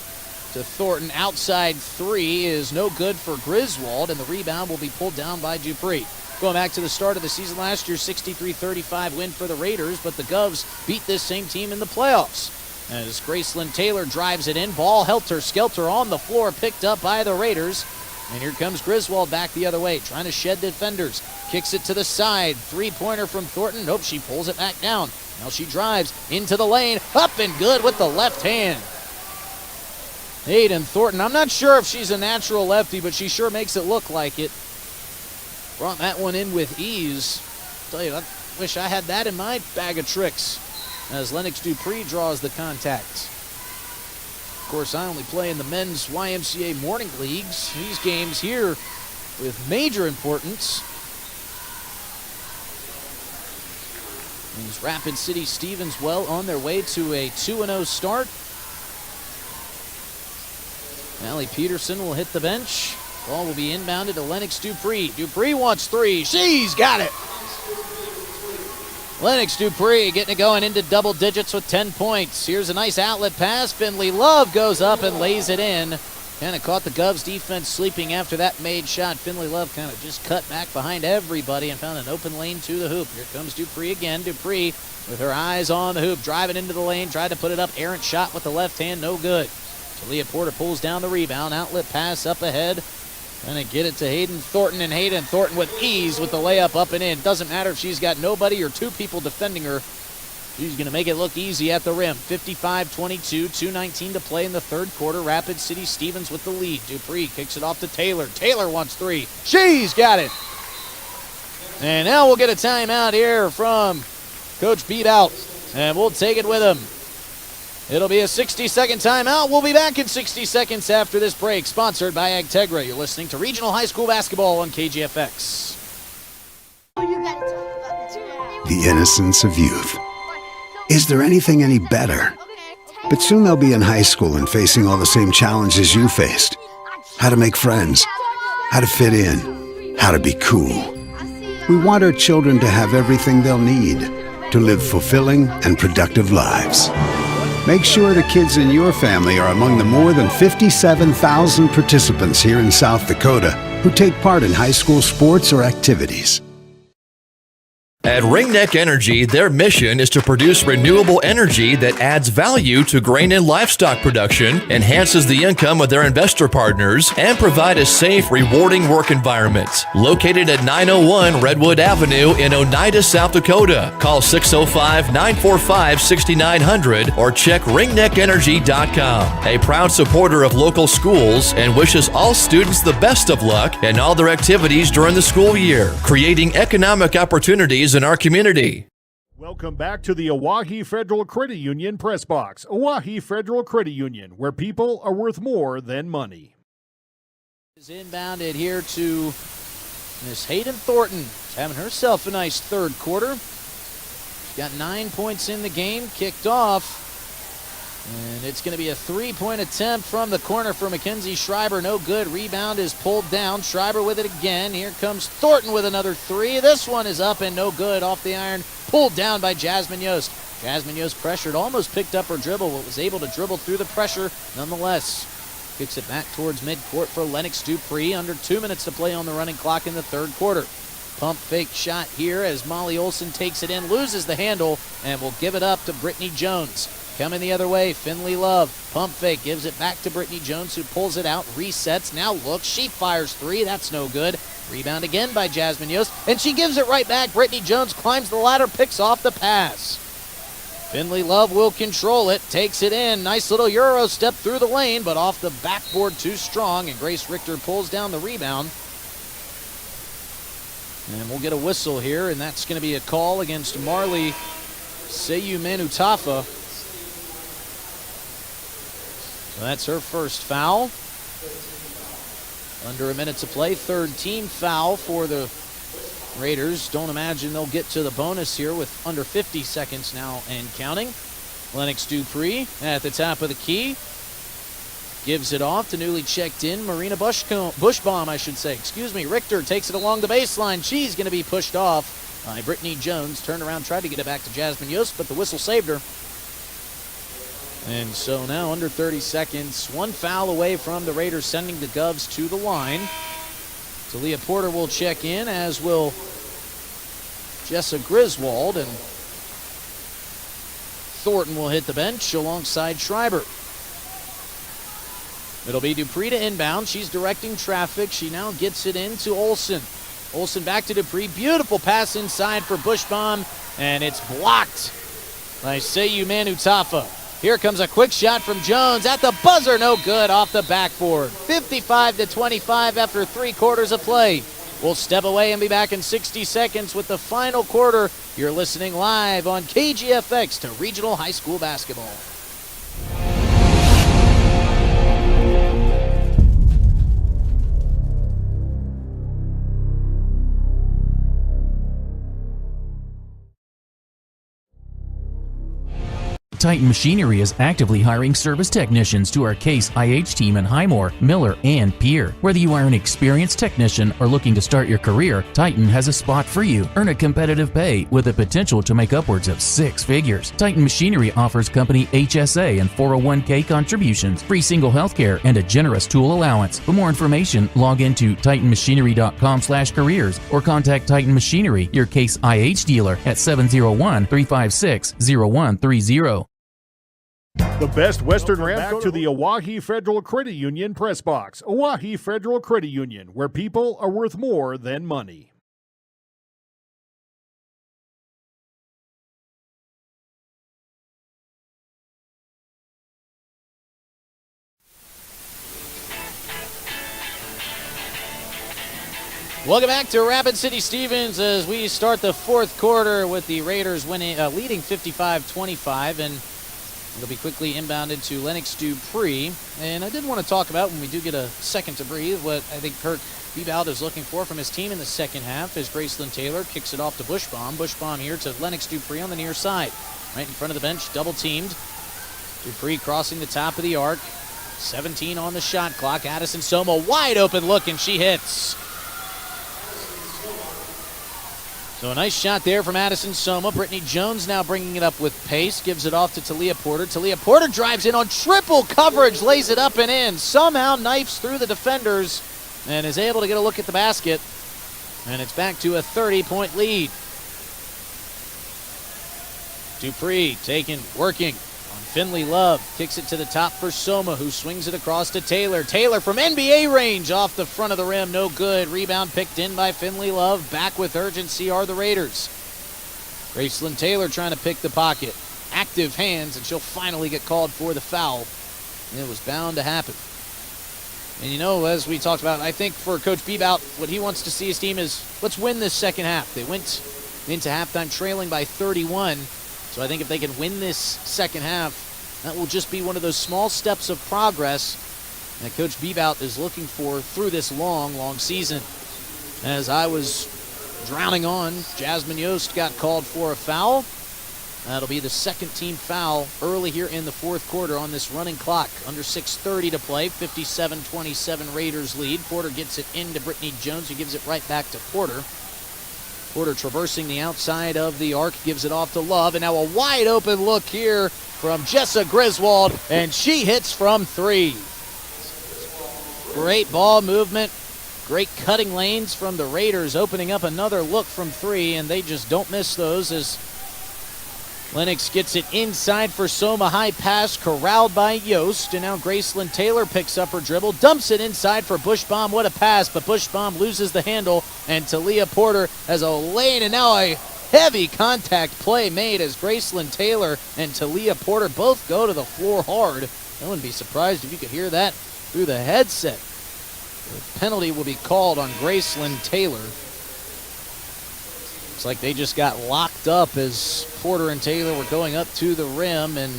to Thornton. Outside three is no good for Griswold, and the rebound will be pulled down by Dupree. Going back to the start of the season last year, 63-35 win for the Raiders, but the Govs beat this same team in the playoffs. As Gracelyn Taylor drives it in, ball helter-skelter on the floor, picked up by the Raiders. And here comes Griswold back the other way, trying to shed defenders. Kicks it to the side. Three-pointer from Thornton. Nope, she pulls it back down. Now she drives into the lane. Up and good with the left hand. Hayden Thornton, I'm not sure if she's a natural lefty, but she sure makes it look like it. Brought that one in with ease. Tell you, I wish I had that in my bag of tricks as Lennox Dupree draws the contact. Of course, I only play in the men's YMCA morning leagues. These games here with major importance. These Rapid City Stevens well on their way to a 2-0 start. Hallie Peterson will hit the bench. Ball will be inbounded to Lennox Dupree. Dupree wants three. She's got it. Lennox Dupree getting it going into double digits with 10 points. Here's a nice outlet pass. Finley Love goes up and lays it in. Kind of caught the Govs defense sleeping after that made shot. Finley Love kind of just cut back behind everybody and found an open lane to the hoop. Here comes Dupree again. Dupree with her eyes on the hoop, driving into the lane, tried to put it up. Errant shot with the left hand, no good. Leah Porter pulls down the rebound. Outlet pass up ahead. Gonna get it to Hayden Thornton, and Hayden Thornton with ease with the layup up and in. Doesn't matter if she's got nobody or two people defending her. She's gonna make it look easy at the rim. 55-22, 2:19 to play in the third quarter. Rapid City Stevens with the lead. Dupree kicks it off to Taylor. Taylor wants three. She's got it. And now we'll get a timeout here from Coach Beat Out, and we'll take it with him. It'll be a 60-second timeout. We'll be back in 60 seconds after this break. Sponsored by Agtegra. You're listening to Regional High School Basketball on KGFX. The innocence of youth. Is there anything any better? But soon they'll be in high school and facing all the same challenges you faced. How to make friends. How to fit in. How to be cool. We want our children to have everything they'll need to live fulfilling and productive lives. Make sure the kids in your family are among the more than 57,000 participants here in South Dakota who take part in high school sports or activities. At Ringneck Energy, their mission is to produce renewable energy that adds value to grain and livestock production, enhances the income of their investor partners, and provide a safe, rewarding work environment. Located at 901 Redwood Avenue in Oneida, South Dakota. Call 605-945-6900 or check ringneckenergy.com. A proud supporter of local schools and wishes all students the best of luck in all their activities during the school year, creating economic opportunities in our community. Welcome back to the Oahe Federal Credit Union Press Box. Oahe Federal Credit Union, where people are worth more than money. Is inbounded here to Miss Hayden Thornton. She's having herself a nice third quarter. She's got 9 points in the game, kicked off. And it's going to be a three-point attempt from the corner for Mackenzie Schreiber. No good. Rebound is pulled down. Schreiber with it again. Here comes Thornton with another three. This one is up and no good. Off the iron. Pulled down by Jasmine Yost. Jasmine Yost pressured. Almost picked up her dribble, but was able to dribble through the pressure nonetheless. Kicks it back towards midcourt for Lennox Dupree. Under 2 minutes to play on the running clock in the third quarter. Pump fake shot here as Molly Olson takes it in. Loses the handle and will give it up to Brittany Jones. Coming the other way, Finley Love. Pump fake, gives it back to Brittany Jones, who pulls it out, resets. Now look, she fires three. That's no good. Rebound again by Jasmine Yost, and she gives it right back. Brittany Jones climbs the ladder, picks off the pass. Finley Love will control it, takes it in. Nice little Euro step through the lane, but off the backboard too strong, and Grace Richter pulls down the rebound. And we'll get a whistle here, and that's going to be a call against Marley Seyu-Manutafa. So that's her first foul. Under a minute to play, third team foul for the Raiders. Don't imagine they'll get to the bonus here with under 50 seconds now and counting. Lennox Dupree at the top of the key. Gives it off to newly checked in Marina Bushbaum, Richter takes it along the baseline. She's going to be pushed off by Brittany Jones. Turned around, tried to get it back to Jasmine Yost, but the whistle saved her. And so now under 30 seconds, one foul away from the Raiders sending the Govs to the line. Talia Porter will check in, as will Jessa Griswold, and Thornton will hit the bench alongside Schreiber. It'll be Dupree to inbound. She's directing traffic. She now gets it into Olsen. Olsen back to Dupree. Beautiful pass inside for Bushbaum, and it's blocked by Seyu-Manutafa. Here comes a quick shot from Jones at the buzzer. No good, off the backboard. 55-25 after 3 quarters of play. We'll step away and be back in 60 seconds with the final quarter. You're listening live on KGFX to Regional High School Basketball. Titan Machinery is actively hiring service technicians to our Case IH team in Highmore, Miller, and Pierre. Whether you are an experienced technician or looking to start your career, Titan has a spot for you. Earn a competitive pay with the potential to make upwards of 6 figures. Titan Machinery offers company HSA and 401k contributions, free single health care, and a generous tool allowance. For more information, log into titanmachinery.com/careers or contact Titan Machinery, your Case IH dealer, at 701-356-0130. The best Western ramp to the Oahe Federal Credit Union press box. Oahe Federal Credit Union, where people are worth more than money. Welcome back to Rapid City Stevens as we start the fourth quarter with the Raiders leading 55-25, and it'll be quickly inbounded to Lennox Dupree. And I did want to talk about, when we do get a second to breathe, what I think Kirk Bebout is looking for from his team in the second half as Gracelyn Taylor kicks it off to Bushbaum. Bushbaum here to Lennox Dupree on the near side. Right in front of the bench, double teamed. Dupree crossing the top of the arc. 17 on the shot clock. Addison Soma, wide open look, and she hits. So a nice shot there from Addison Soma. Brittany Jones now bringing it up with pace. Gives it off to Talia Porter. Talia Porter drives in on triple coverage. Lays it up and in. Somehow knifes through the defenders and is able to get a look at the basket. And it's back to a 30-point lead. Dupree working on Finley Love. Kicks it to the top for Soma, who swings it across to Taylor. Taylor from NBA range off the front of the rim. No good. Rebound picked in by Finley Love. Back with urgency are the Raiders. Gracelyn Taylor trying to pick the pocket. Active hands, and she'll finally get called for the foul. And it was bound to happen. And you know, as we talked about, I think for Coach Bebout, what he wants to see his team is, let's win this second half. They went into halftime trailing by 31. So I think if they can win this second half, that will just be one of those small steps of progress that Coach Bebout is looking for through this long, long season. As I was drowning on, Jasmine Yost got called for a foul. That'll be the second team foul early here in the fourth quarter on this running clock. Under 6:30 to play, 57-27 Raiders lead. Porter gets it into Brittany Jones, who gives it right back to Porter. Porter traversing the outside of the arc, gives it off to Love, and now a wide open look here from Jessa Griswold, and she hits from 3. Great ball movement, great cutting lanes from the Raiders, opening up another look from 3, and they just don't miss those as Lennox gets it inside for Soma. High pass corralled by Yost. And now Graceland Taylor picks up her dribble. Dumps it inside for Bushbaum. What a pass. But Bushbaum loses the handle. And Talia Porter has a lane. And now a heavy contact play made as Graceland Taylor and Talia Porter both go to the floor hard. I wouldn't be surprised if you could hear that through the headset. The penalty will be called on Graceland Taylor. Looks like they just got locked up as Porter and Taylor were going up to the rim, and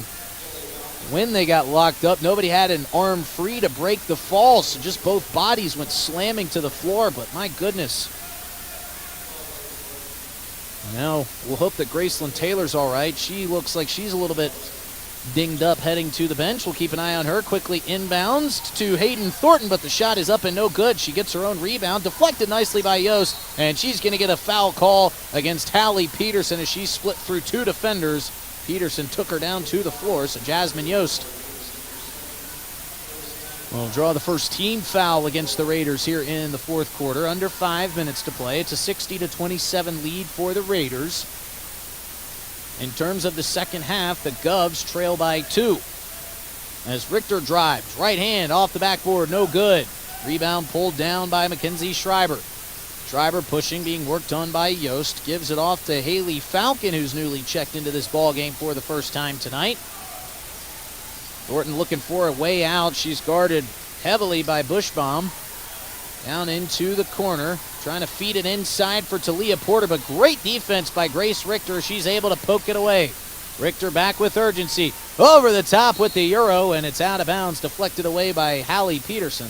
when they got locked up, nobody had an arm free to break the fall, so just both bodies went slamming to the floor, but my goodness. Now, we'll hope that Graceland Taylor's all right. She looks like she's a little bit dinged up heading to the bench. We'll keep an eye on her. Quickly inbounds to Hayden Thornton, but the shot is up and no good. She gets her own rebound, deflected nicely by Yost, and she's going to get a foul call against Hallie Peterson as she split through two defenders. Peterson took her down to the floor, so Jasmine Yost will draw the first team foul against the Raiders here in the fourth quarter. Under 5 minutes to play. It's a 60-27 lead for the Raiders. In terms of the second half, the Govs trail by 2. As Richter drives, right hand off the backboard, no good. Rebound pulled down by Mackenzie Schreiber. Schreiber pushing, being worked on by Yost. Gives it off to Haley Falcon, who's newly checked into this ball game for the first time tonight. Thornton looking for a way out. She's guarded heavily by Bushbaum. Down into the corner, trying to feed it inside for Talia Porter, but great defense by Grace Richter. She's able to poke it away. Richter back with urgency. Over the top with the Euro, and it's out of bounds, deflected away by Hallie Peterson.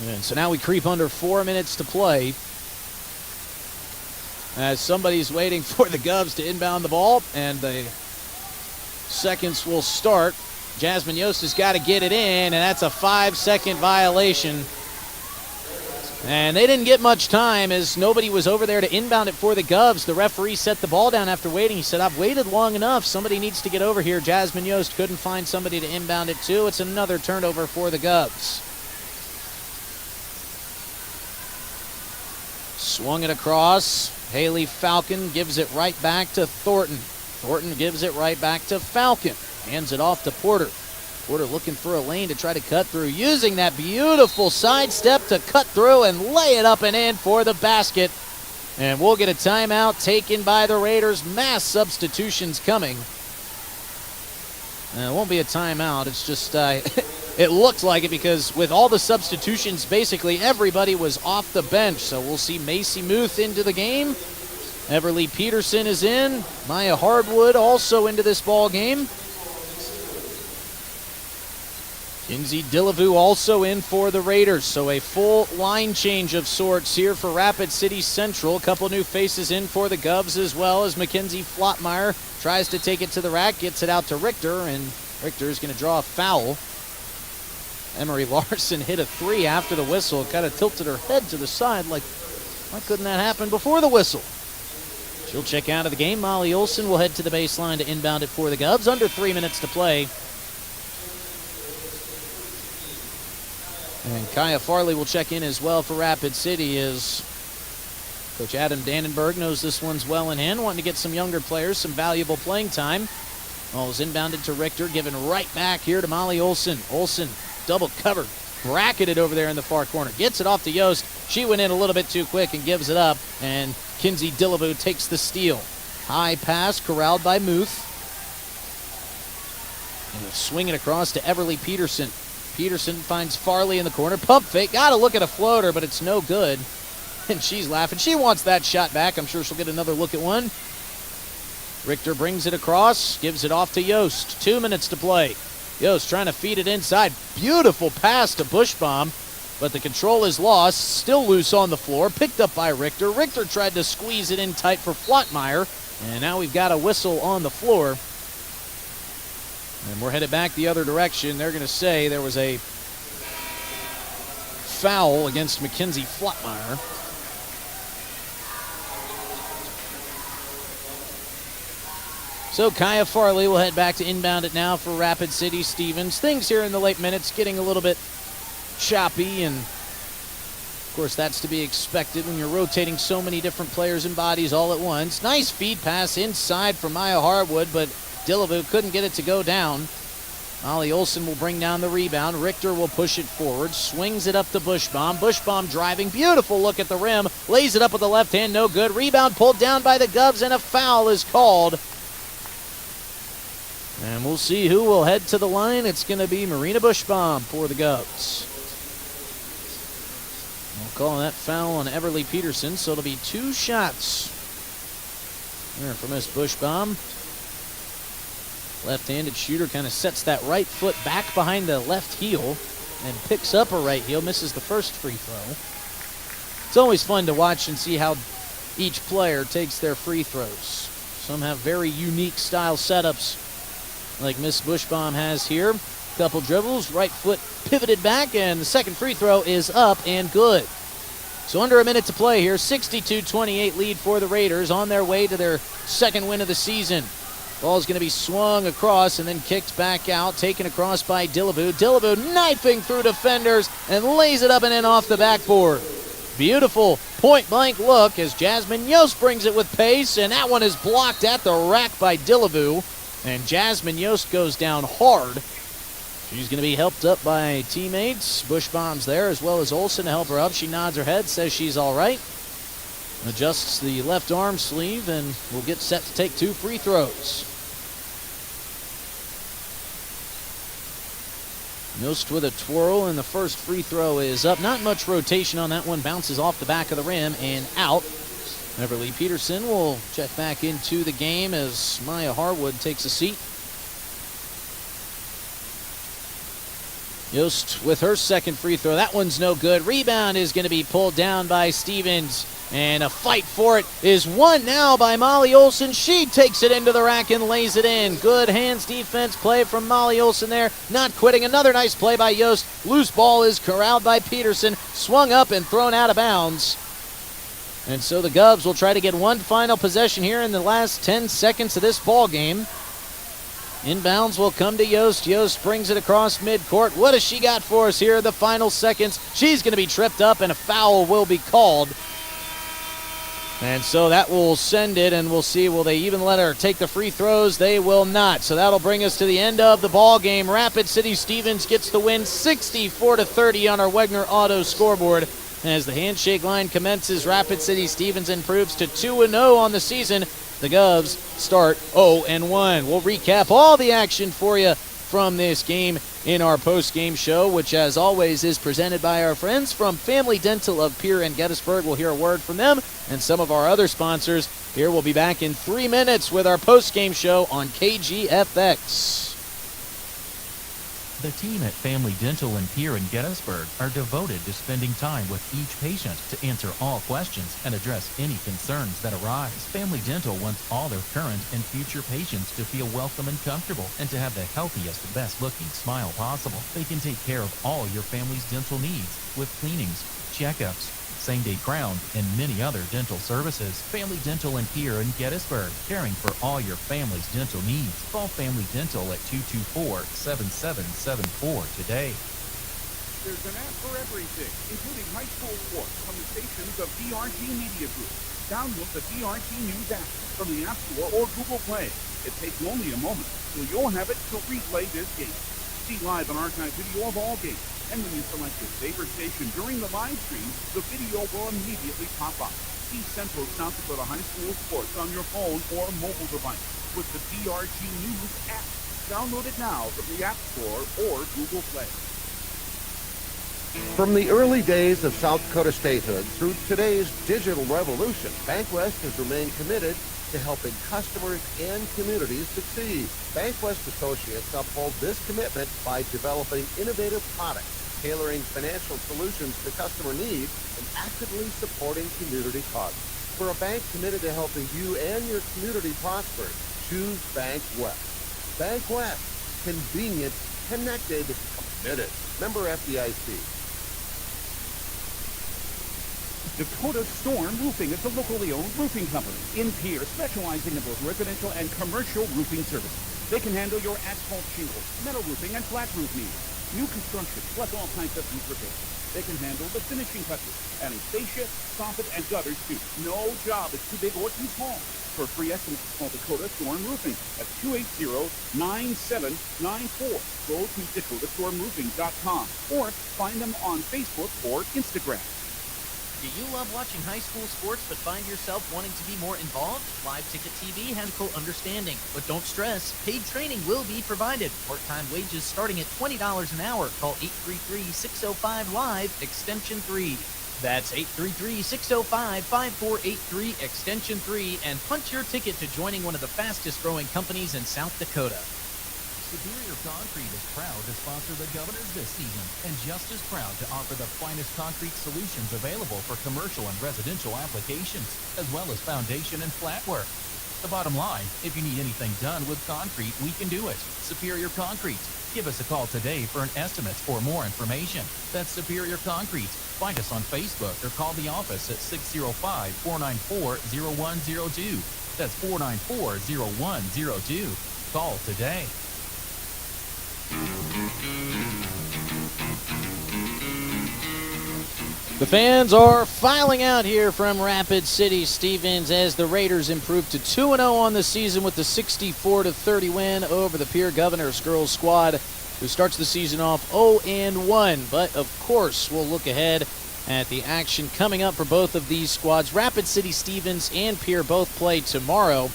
And so now we creep under 4 minutes to play as somebody's waiting for the Govs to inbound the ball, and the seconds will start. Jasmine Yost has got to get it in, and that's a 5-second violation. And they didn't get much time as nobody was over there to inbound it for the Govs. The referee set the ball down after waiting. He said, I've waited long enough. Somebody needs to get over here. Jasmine Yost couldn't find somebody to inbound it to. It's another turnover for the Govs. Swung it across. Haley Falcon gives it right back to Thornton. Thornton gives it right back to Falcon. Hands it off to Porter. Porter looking for a lane to try to cut through, using that beautiful sidestep to cut through and lay it up and in for the basket. And we'll get a timeout taken by the Raiders. Mass substitutions coming. It won't be a timeout. It's just, it looked like it because with all the substitutions, basically everybody was off the bench. So we'll see Macy Muth into the game. Everly Peterson is in. Maya Hardwood also into this ball game. Kinsey Dillevue also in for the Raiders, so a full line change of sorts here for Rapid City Central. A couple new faces in for the Govs as well as Mackenzie Flottmeyer tries to take it to the rack, gets it out to Richter, and Richter is going to draw a foul. Emery Larson hit a 3 after the whistle, kind of tilted her head to the side like, why couldn't that happen before the whistle? She'll check out of the game. Molly Olson will head to the baseline to inbound it for the Govs. Under 3 minutes to play. And Kaya Farley will check in as well for Rapid City as Coach Adam Dannenberg knows this one's well in hand, wanting to get some younger players some valuable playing time. Ball is inbounded to Richter, given right back here to Molly Olson. Olson double covered, bracketed over there in the far corner. Gets it off to Yost. She went in a little bit too quick and gives it up, and Kinsey Dillevue takes the steal. High pass corralled by Muth. And swing it across to Everly Peterson. Peterson finds Farley in the corner. Pump fake. Got to look at a floater, but it's no good. And she's laughing. She wants that shot back. I'm sure she'll get another look at one. Richter brings it across. Gives it off to Yost. 2 minutes to play. Yost trying to feed it inside. Beautiful pass to Bushbaum. But the control is lost. Still loose on the floor. Picked up by Richter. Richter tried to squeeze it in tight for Flottmeyer. And now we've got a whistle on the floor. And we're headed back the other direction. They're going to say there was a foul against Mackenzie Flottmeyer. So Kaya Farley will head back to inbound it now for Rapid City Stevens. Things here in the late minutes getting a little bit choppy, and Of course, that's to be expected when you're rotating so many different players and bodies all at once. Nice feed pass inside from Maya Harwood, but Dillevue couldn't get it to go down. Molly Olson will bring down the rebound. Richter will push it forward, swings it up to Bushbaum. Bushbaum driving, beautiful look at the rim, lays it up with the left hand, no good. Rebound pulled down by the Govs, and a foul is called. And we'll see who will head to the line. It's going to be Marina Bushbaum for the Govs. We'll call that foul on Everly Peterson, so it'll be 2 shots there for Miss Bushbaum. Left-handed shooter kind of sets that right foot back behind the left heel and picks up a right heel, misses the first free throw. It's always fun to watch and see how each player takes their free throws. Some have very unique style setups like Miss Bushbaum has here. Couple dribbles, right foot pivoted back, and the second free throw is up and good. So under a minute to play here, 62-28 lead for the Raiders on their way to their second win of the season. Ball's going to be swung across and then kicked back out, taken across by Dillevue. Dillevue knifing through defenders and lays it up and in off the backboard. Beautiful point-blank look as Jasmine Yost brings it with pace, and that one is blocked at the rack by Dillevue, and Jasmine Yost goes down hard. She's going to be helped up by teammates. Bushbaum's there as well as Olson to help her up. She nods her head, says she's all right. Adjusts the left arm sleeve and will get set to take 2 free throws. Yost with a twirl, and the first free throw is up. Not much rotation on that one. Bounces off the back of the rim and out. Everly Peterson will check back into the game as Maya Harwood takes a seat. Yost with her second free throw. That one's no good. Rebound is going to be pulled down by Stevens. And a fight for it is won now by Molly Olson. She takes it into the rack and lays it in. Good hands defense play from Molly Olson there. Not quitting. Another nice play by Yost. Loose ball is corralled by Peterson. Swung up and thrown out of bounds. And so the Govs will try to get one final possession here in the last 10 seconds of this ball game. Inbounds will come to Yost. Yost brings it across midcourt. What has she got for us here in the final seconds? She's going to be tripped up, and a foul will be called. And so that will send it, and we'll see, will they even let her take the free throws? They will not. So that'll bring us to the end of the ball game. Rapid City Stevens gets the win 64-30 on our Wegner Auto scoreboard. As the handshake line commences, Rapid City Stevens improves to 2-0 on the season. The Govs start 0-1. We'll recap all the action for you from this game in our post-game show, which as always is presented by our friends from Family Dental of Pierre and Gettysburg. We'll hear a word from them and some of our other sponsors. Here we'll be back in 3 minutes with our post-game show on KGFX. The team at Family Dental in Pierre and Gettysburg are devoted to spending time with each patient to answer all questions and address any concerns that arise. Family Dental wants all their current and future patients to feel welcome and comfortable and to have the healthiest, best-looking smile possible. They can take care of all your family's dental needs with cleanings, checkups, same-day crown, and many other dental services. Family Dental in Pierre and Gettysburg, caring for all your family's dental needs. Call Family Dental at 224-7774 today. There's an app for everything, including high school sports from the stations of DRT Media Group. Download the DRT News app from the App Store or Google Play. It takes only a moment, so you'll have it to replay this game. See live and archived video of all games. And when you select your favorite station during the live stream, the video will immediately pop up. See Central South Dakota High School Sports on your phone or mobile device with the DRG News app. Download it now from the App Store or Google Play. From the early days of South Dakota statehood through today's digital revolution, BankWest has remained committed to helping customers and communities succeed. BankWest Associates uphold this commitment by developing innovative products, tailoring financial solutions to customer needs, and actively supporting community causes. For a bank committed to helping you and your community prosper, choose BankWest. BankWest. Convenient, connected, committed. Member FDIC. Dakota Storm Roofing is a locally owned roofing company in Pierre, specializing in both residential and commercial roofing services. They can handle your asphalt shingles, metal roofing, and flat roof needs. New construction, plus all types of roof repairs. They can handle the finishing touches, adding fascia, soffit, and gutters too. No job is too big or too small. For a free estimate, call Dakota Storm Roofing at 280-9794. Go to dakotastormroofing.com or find them on Facebook or Instagram. Do you love watching high school sports but find yourself wanting to be more involved? Live Ticket TV has full understanding. But don't stress, paid training will be provided. Part-time wages starting at $20 an hour. Call 833-605-LIVE, extension 3. That's 833-605-5483, extension 3, and punch your ticket to joining one of the fastest-growing companies in South Dakota. Superior Concrete is proud to sponsor the Governors this season, and just as proud to offer the finest concrete solutions available for commercial and residential applications, as well as foundation and flat work. The bottom line, if you need anything done with concrete, we can do it. Superior Concrete. Give us a call today for an estimate or more information. That's Superior Concrete. Find us on Facebook or call the office at 605-494-0102. That's 494-0102. Call today. The fans are filing out here from Rapid City Stevens as the Raiders improve to 2-0 on the season with the 64-30 win over the Pierre Governors girls squad, who starts the season off 0-1. But, of course, we'll look ahead at the action coming up for both of these squads. Rapid City Stevens and Pierre both play tomorrow.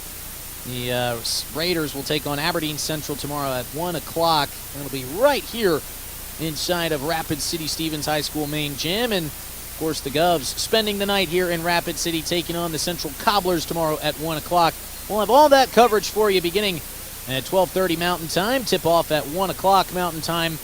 The Raiders will take on Aberdeen Central tomorrow at 1 o'clock. It'll be right here inside of Rapid City Stevens High School main gym. And, of course, the Govs spending the night here in Rapid City, taking on the Central Cobblers tomorrow at 1 o'clock. We'll have all that coverage for you beginning at 12:30 Mountain Time. Tip-off at 1 o'clock Mountain Time.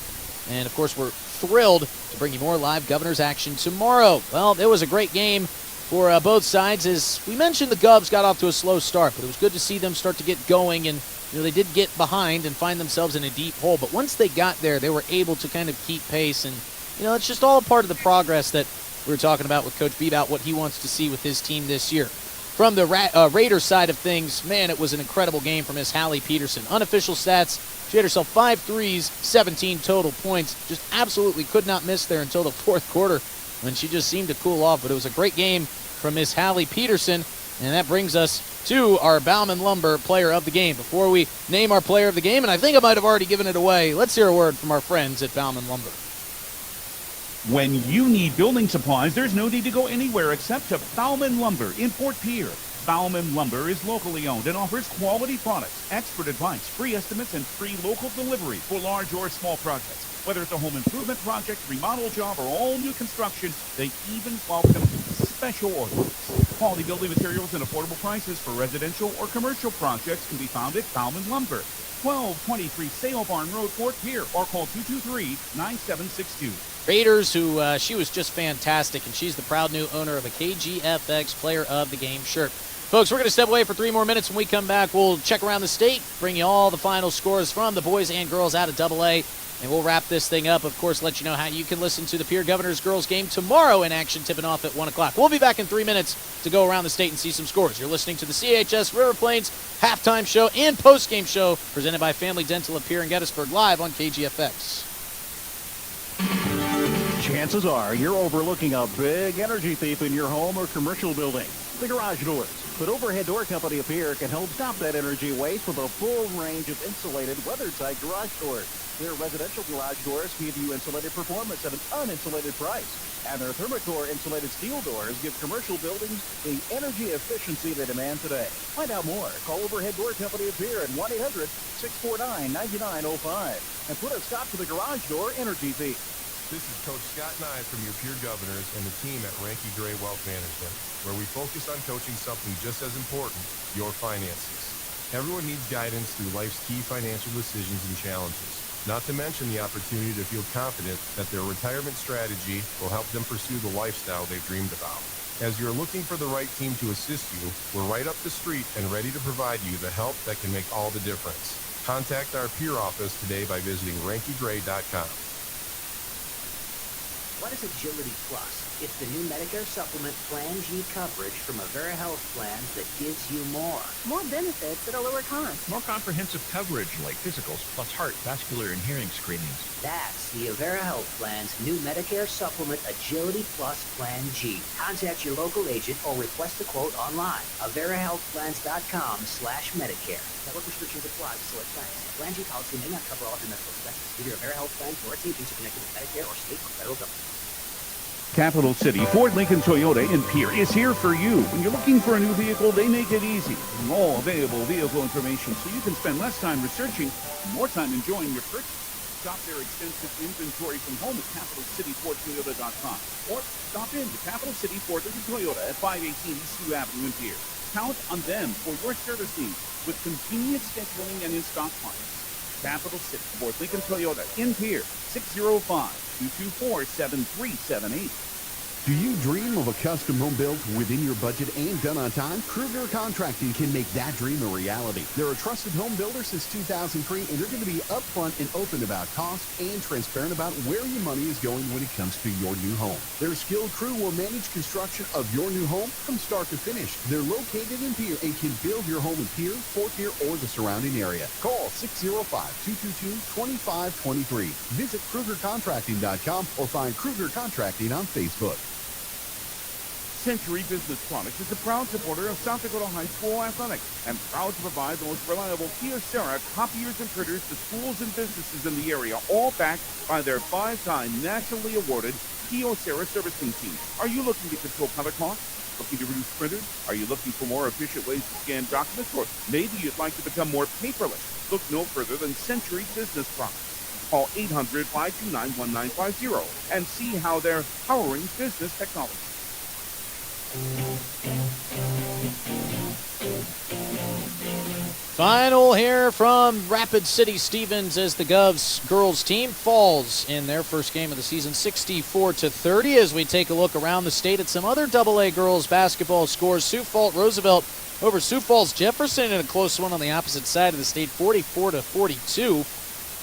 And, of course, we're thrilled to bring you more live Governors action tomorrow. Well, it was a great game for both sides. As we mentioned, the Govs got off to a slow start, but it was good to see them start to get going. And, they did get behind and find themselves in a deep hole. But once they got there, they were able to kind of keep pace. And, it's just all a part of the progress that we were talking about with Coach B about what he wants to see with his team this year. From the Raiders side of things, man, it was an incredible game from Miss Hallie Peterson. Unofficial stats, she had herself 5 threes, 17 total points. Just absolutely could not miss there until the fourth quarter when she just seemed to cool off. But it was a great game from Miss Hallie Peterson, and that brings us to our Bauman Lumber Player of the Game. Before we name our Player of the Game, and I think I might have already given it away, let's hear a word from our friends at Bauman Lumber. When you need building supplies, there's no need to go anywhere except to Bauman Lumber in Fort Pierre. Bauman Lumber is locally owned and offers quality products, expert advice, free estimates, and free local delivery for large or small projects. Whether it's a home improvement project, remodel job, or all new construction, they even welcome special orders. Quality building materials and affordable prices for residential or commercial projects can be found at Bauman Lumber, 1223 Sale Barn Road, Fort Pierre, or call 223-9762. Raiders, who she was just fantastic, and she's the proud new owner of a KGFX Player of the Game shirt. Folks, we're going to step away for 3 more minutes. When we come back, we'll check around the state, bring you all the final scores from the boys and girls out of AA, and we'll wrap this thing up. Of course, let you know how you can listen to the Pierre Governors girls game tomorrow in action, tipping off at 1 o'clock. We'll be back in 3 minutes to go around the state and see some scores. You're listening to the CHS River Plains halftime show and postgame show presented by Family Dental of Pierre and Gettysburg, live on KGFX. Chances are you're overlooking a big energy thief in your home or commercial building. The garage doors. But Overhead Door Company of Pierre can help stop that energy waste with a full range of insulated, weather-tight garage doors. Their residential garage doors give you insulated performance at an uninsulated price. And their Thermacore insulated steel doors give commercial buildings the energy efficiency they demand today. Find out more. Call Overhead Door Company of Pierre at 1-800-649-9905 and put a stop to the garage door energy thief. This is Coach Scott Nye from your Pierre Governors and the team at Ranky Gray Wealth Management, where we focus on coaching something just as important, your finances. Everyone needs guidance through life's key financial decisions and challenges, not to mention the opportunity to feel confident that their retirement strategy will help them pursue the lifestyle they've dreamed about. As you're looking for the right team to assist you, we're right up the street and ready to provide you the help that can make all the difference. Contact our Pierre office today by visiting rankygray.com. What is Agility Plus? It's the new Medicare supplement Plan G coverage from Avera Health Plans that gives you more. More benefits at a lower cost. More comprehensive coverage like physicals plus heart, vascular, and hearing screenings. That's the Avera Health Plan's new Medicare supplement Agility Plus Plan G. Contact your local agent or request a quote online. AveraHealthPlans.com/Medicare. Network restrictions apply to select plans. Plan G policy may not cover all of your medical expenses. Either Avera Health Plan or its agents are connected with Medicare or state or federal government. Capital City Ford Lincoln Toyota in Pierre is here for you. When you're looking for a new vehicle, they make it easy. All available vehicle information so you can spend less time researching and more time enjoying your purchase. Shop their extensive inventory from home at CapitalCityFordToyota.com or stop in to Capital City Ford Lincoln Toyota at 518 East 2 Avenue in Pierre. Count on them for your service needs with convenient scheduling and in-stock parts. Capital City Ford Lincoln Toyota in Pierre, 605-224-7378. Do you dream of a custom home built within your budget and done on time? Kruger Contracting can make that dream a reality. They're a trusted home builder since 2003, and they're going to be upfront and open about cost and transparent about where your money is going when it comes to your new home. Their skilled crew will manage construction of your new home from start to finish. They're located in Pierre and can build your home in Pierre, Fort Pierre, or the surrounding area. Call 605-222-2523. Visit KrugerContracting.com or find Kruger Contracting on Facebook. Century Business Products is a proud supporter of South Dakota High School athletics and proud to provide the most reliable Kyocera copiers and printers to schools and businesses in the area, all backed by their 5-time nationally awarded Kyocera servicing team. Are you looking to control color costs? Looking to reduce printers? Are you looking for more efficient ways to scan documents? Or maybe you'd like to become more paperless? Look no further than Century Business Products. Call 800-529-1950 and see how they're powering business technology. Final here from Rapid City Stevens as the Govs girls team falls in their first game of the season 64-30 as we take a look around the state at some other AA girls basketball scores. Sioux Falls Roosevelt over Sioux Falls Jefferson in a close one on the opposite side of the state, 44-42.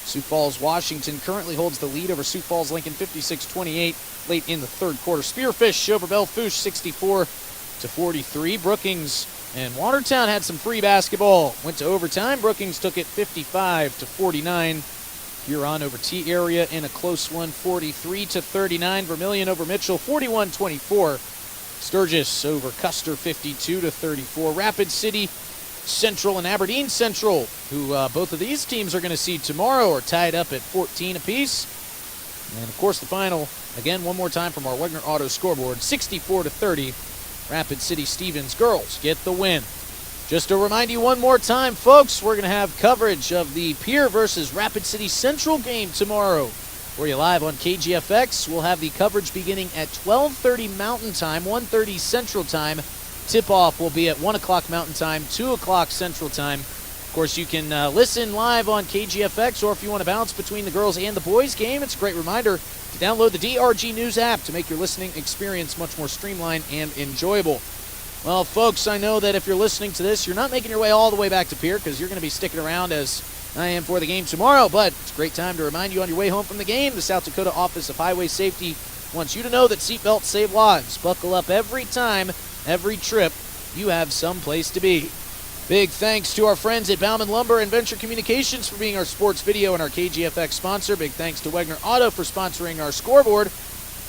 Sioux Falls Washington currently holds the lead over Sioux Falls Lincoln 56-28 late in the third quarter. Spearfish over Belle-Fourche 64-43. Brookings and Watertown had some free basketball. Went to overtime. Brookings took it 55-49. Huron over T Area in a close one, 43-39. Vermilion over Mitchell 41-24. Sturgis over Custer 52-34. Rapid City Central and Aberdeen Central, who both of these teams are going to see tomorrow, are tied up at 14 apiece. And, of course, the final, again, one more time from our Wegner Auto scoreboard, 64-30. Rapid City Stevens girls get the win. Just to remind you one more time, folks, we're going to have coverage of the Pierre versus Rapid City Central game tomorrow. For you live on KGFX, we'll have the coverage beginning at 12:30 Mountain Time, 1:30 Central Time. Tip-off will be at 1 o'clock Mountain Time, 2 o'clock Central Time. Of course, you can listen live on KGFX, or if you want to bounce between the girls and the boys game, it's a great reminder to download the DRG News app to make your listening experience much more streamlined and enjoyable. Well, folks, I know that if you're listening to this, you're not making your way all the way back to Pierre because you're going to be sticking around as I am for the game tomorrow, but it's a great time to remind you on your way home from the game, the South Dakota Office of Highway Safety wants you to know that seatbelts save lives. Buckle up every time, every trip, you have someplace to be. Big thanks to our friends at Bauman Lumber and Venture Communications for being our sports video and our KGFX sponsor. Big thanks to Wegner Auto for sponsoring our scoreboard.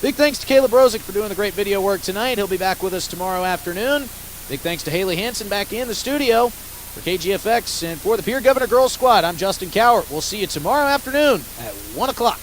Big thanks to Caleb Rosick for doing the great video work tonight. He'll be back with us tomorrow afternoon. Big thanks to Haley Hansen back in the studio for KGFX and for the Pierre Governor Girls Squad. I'm Justin Cowart. We'll see you tomorrow afternoon at 1 o'clock.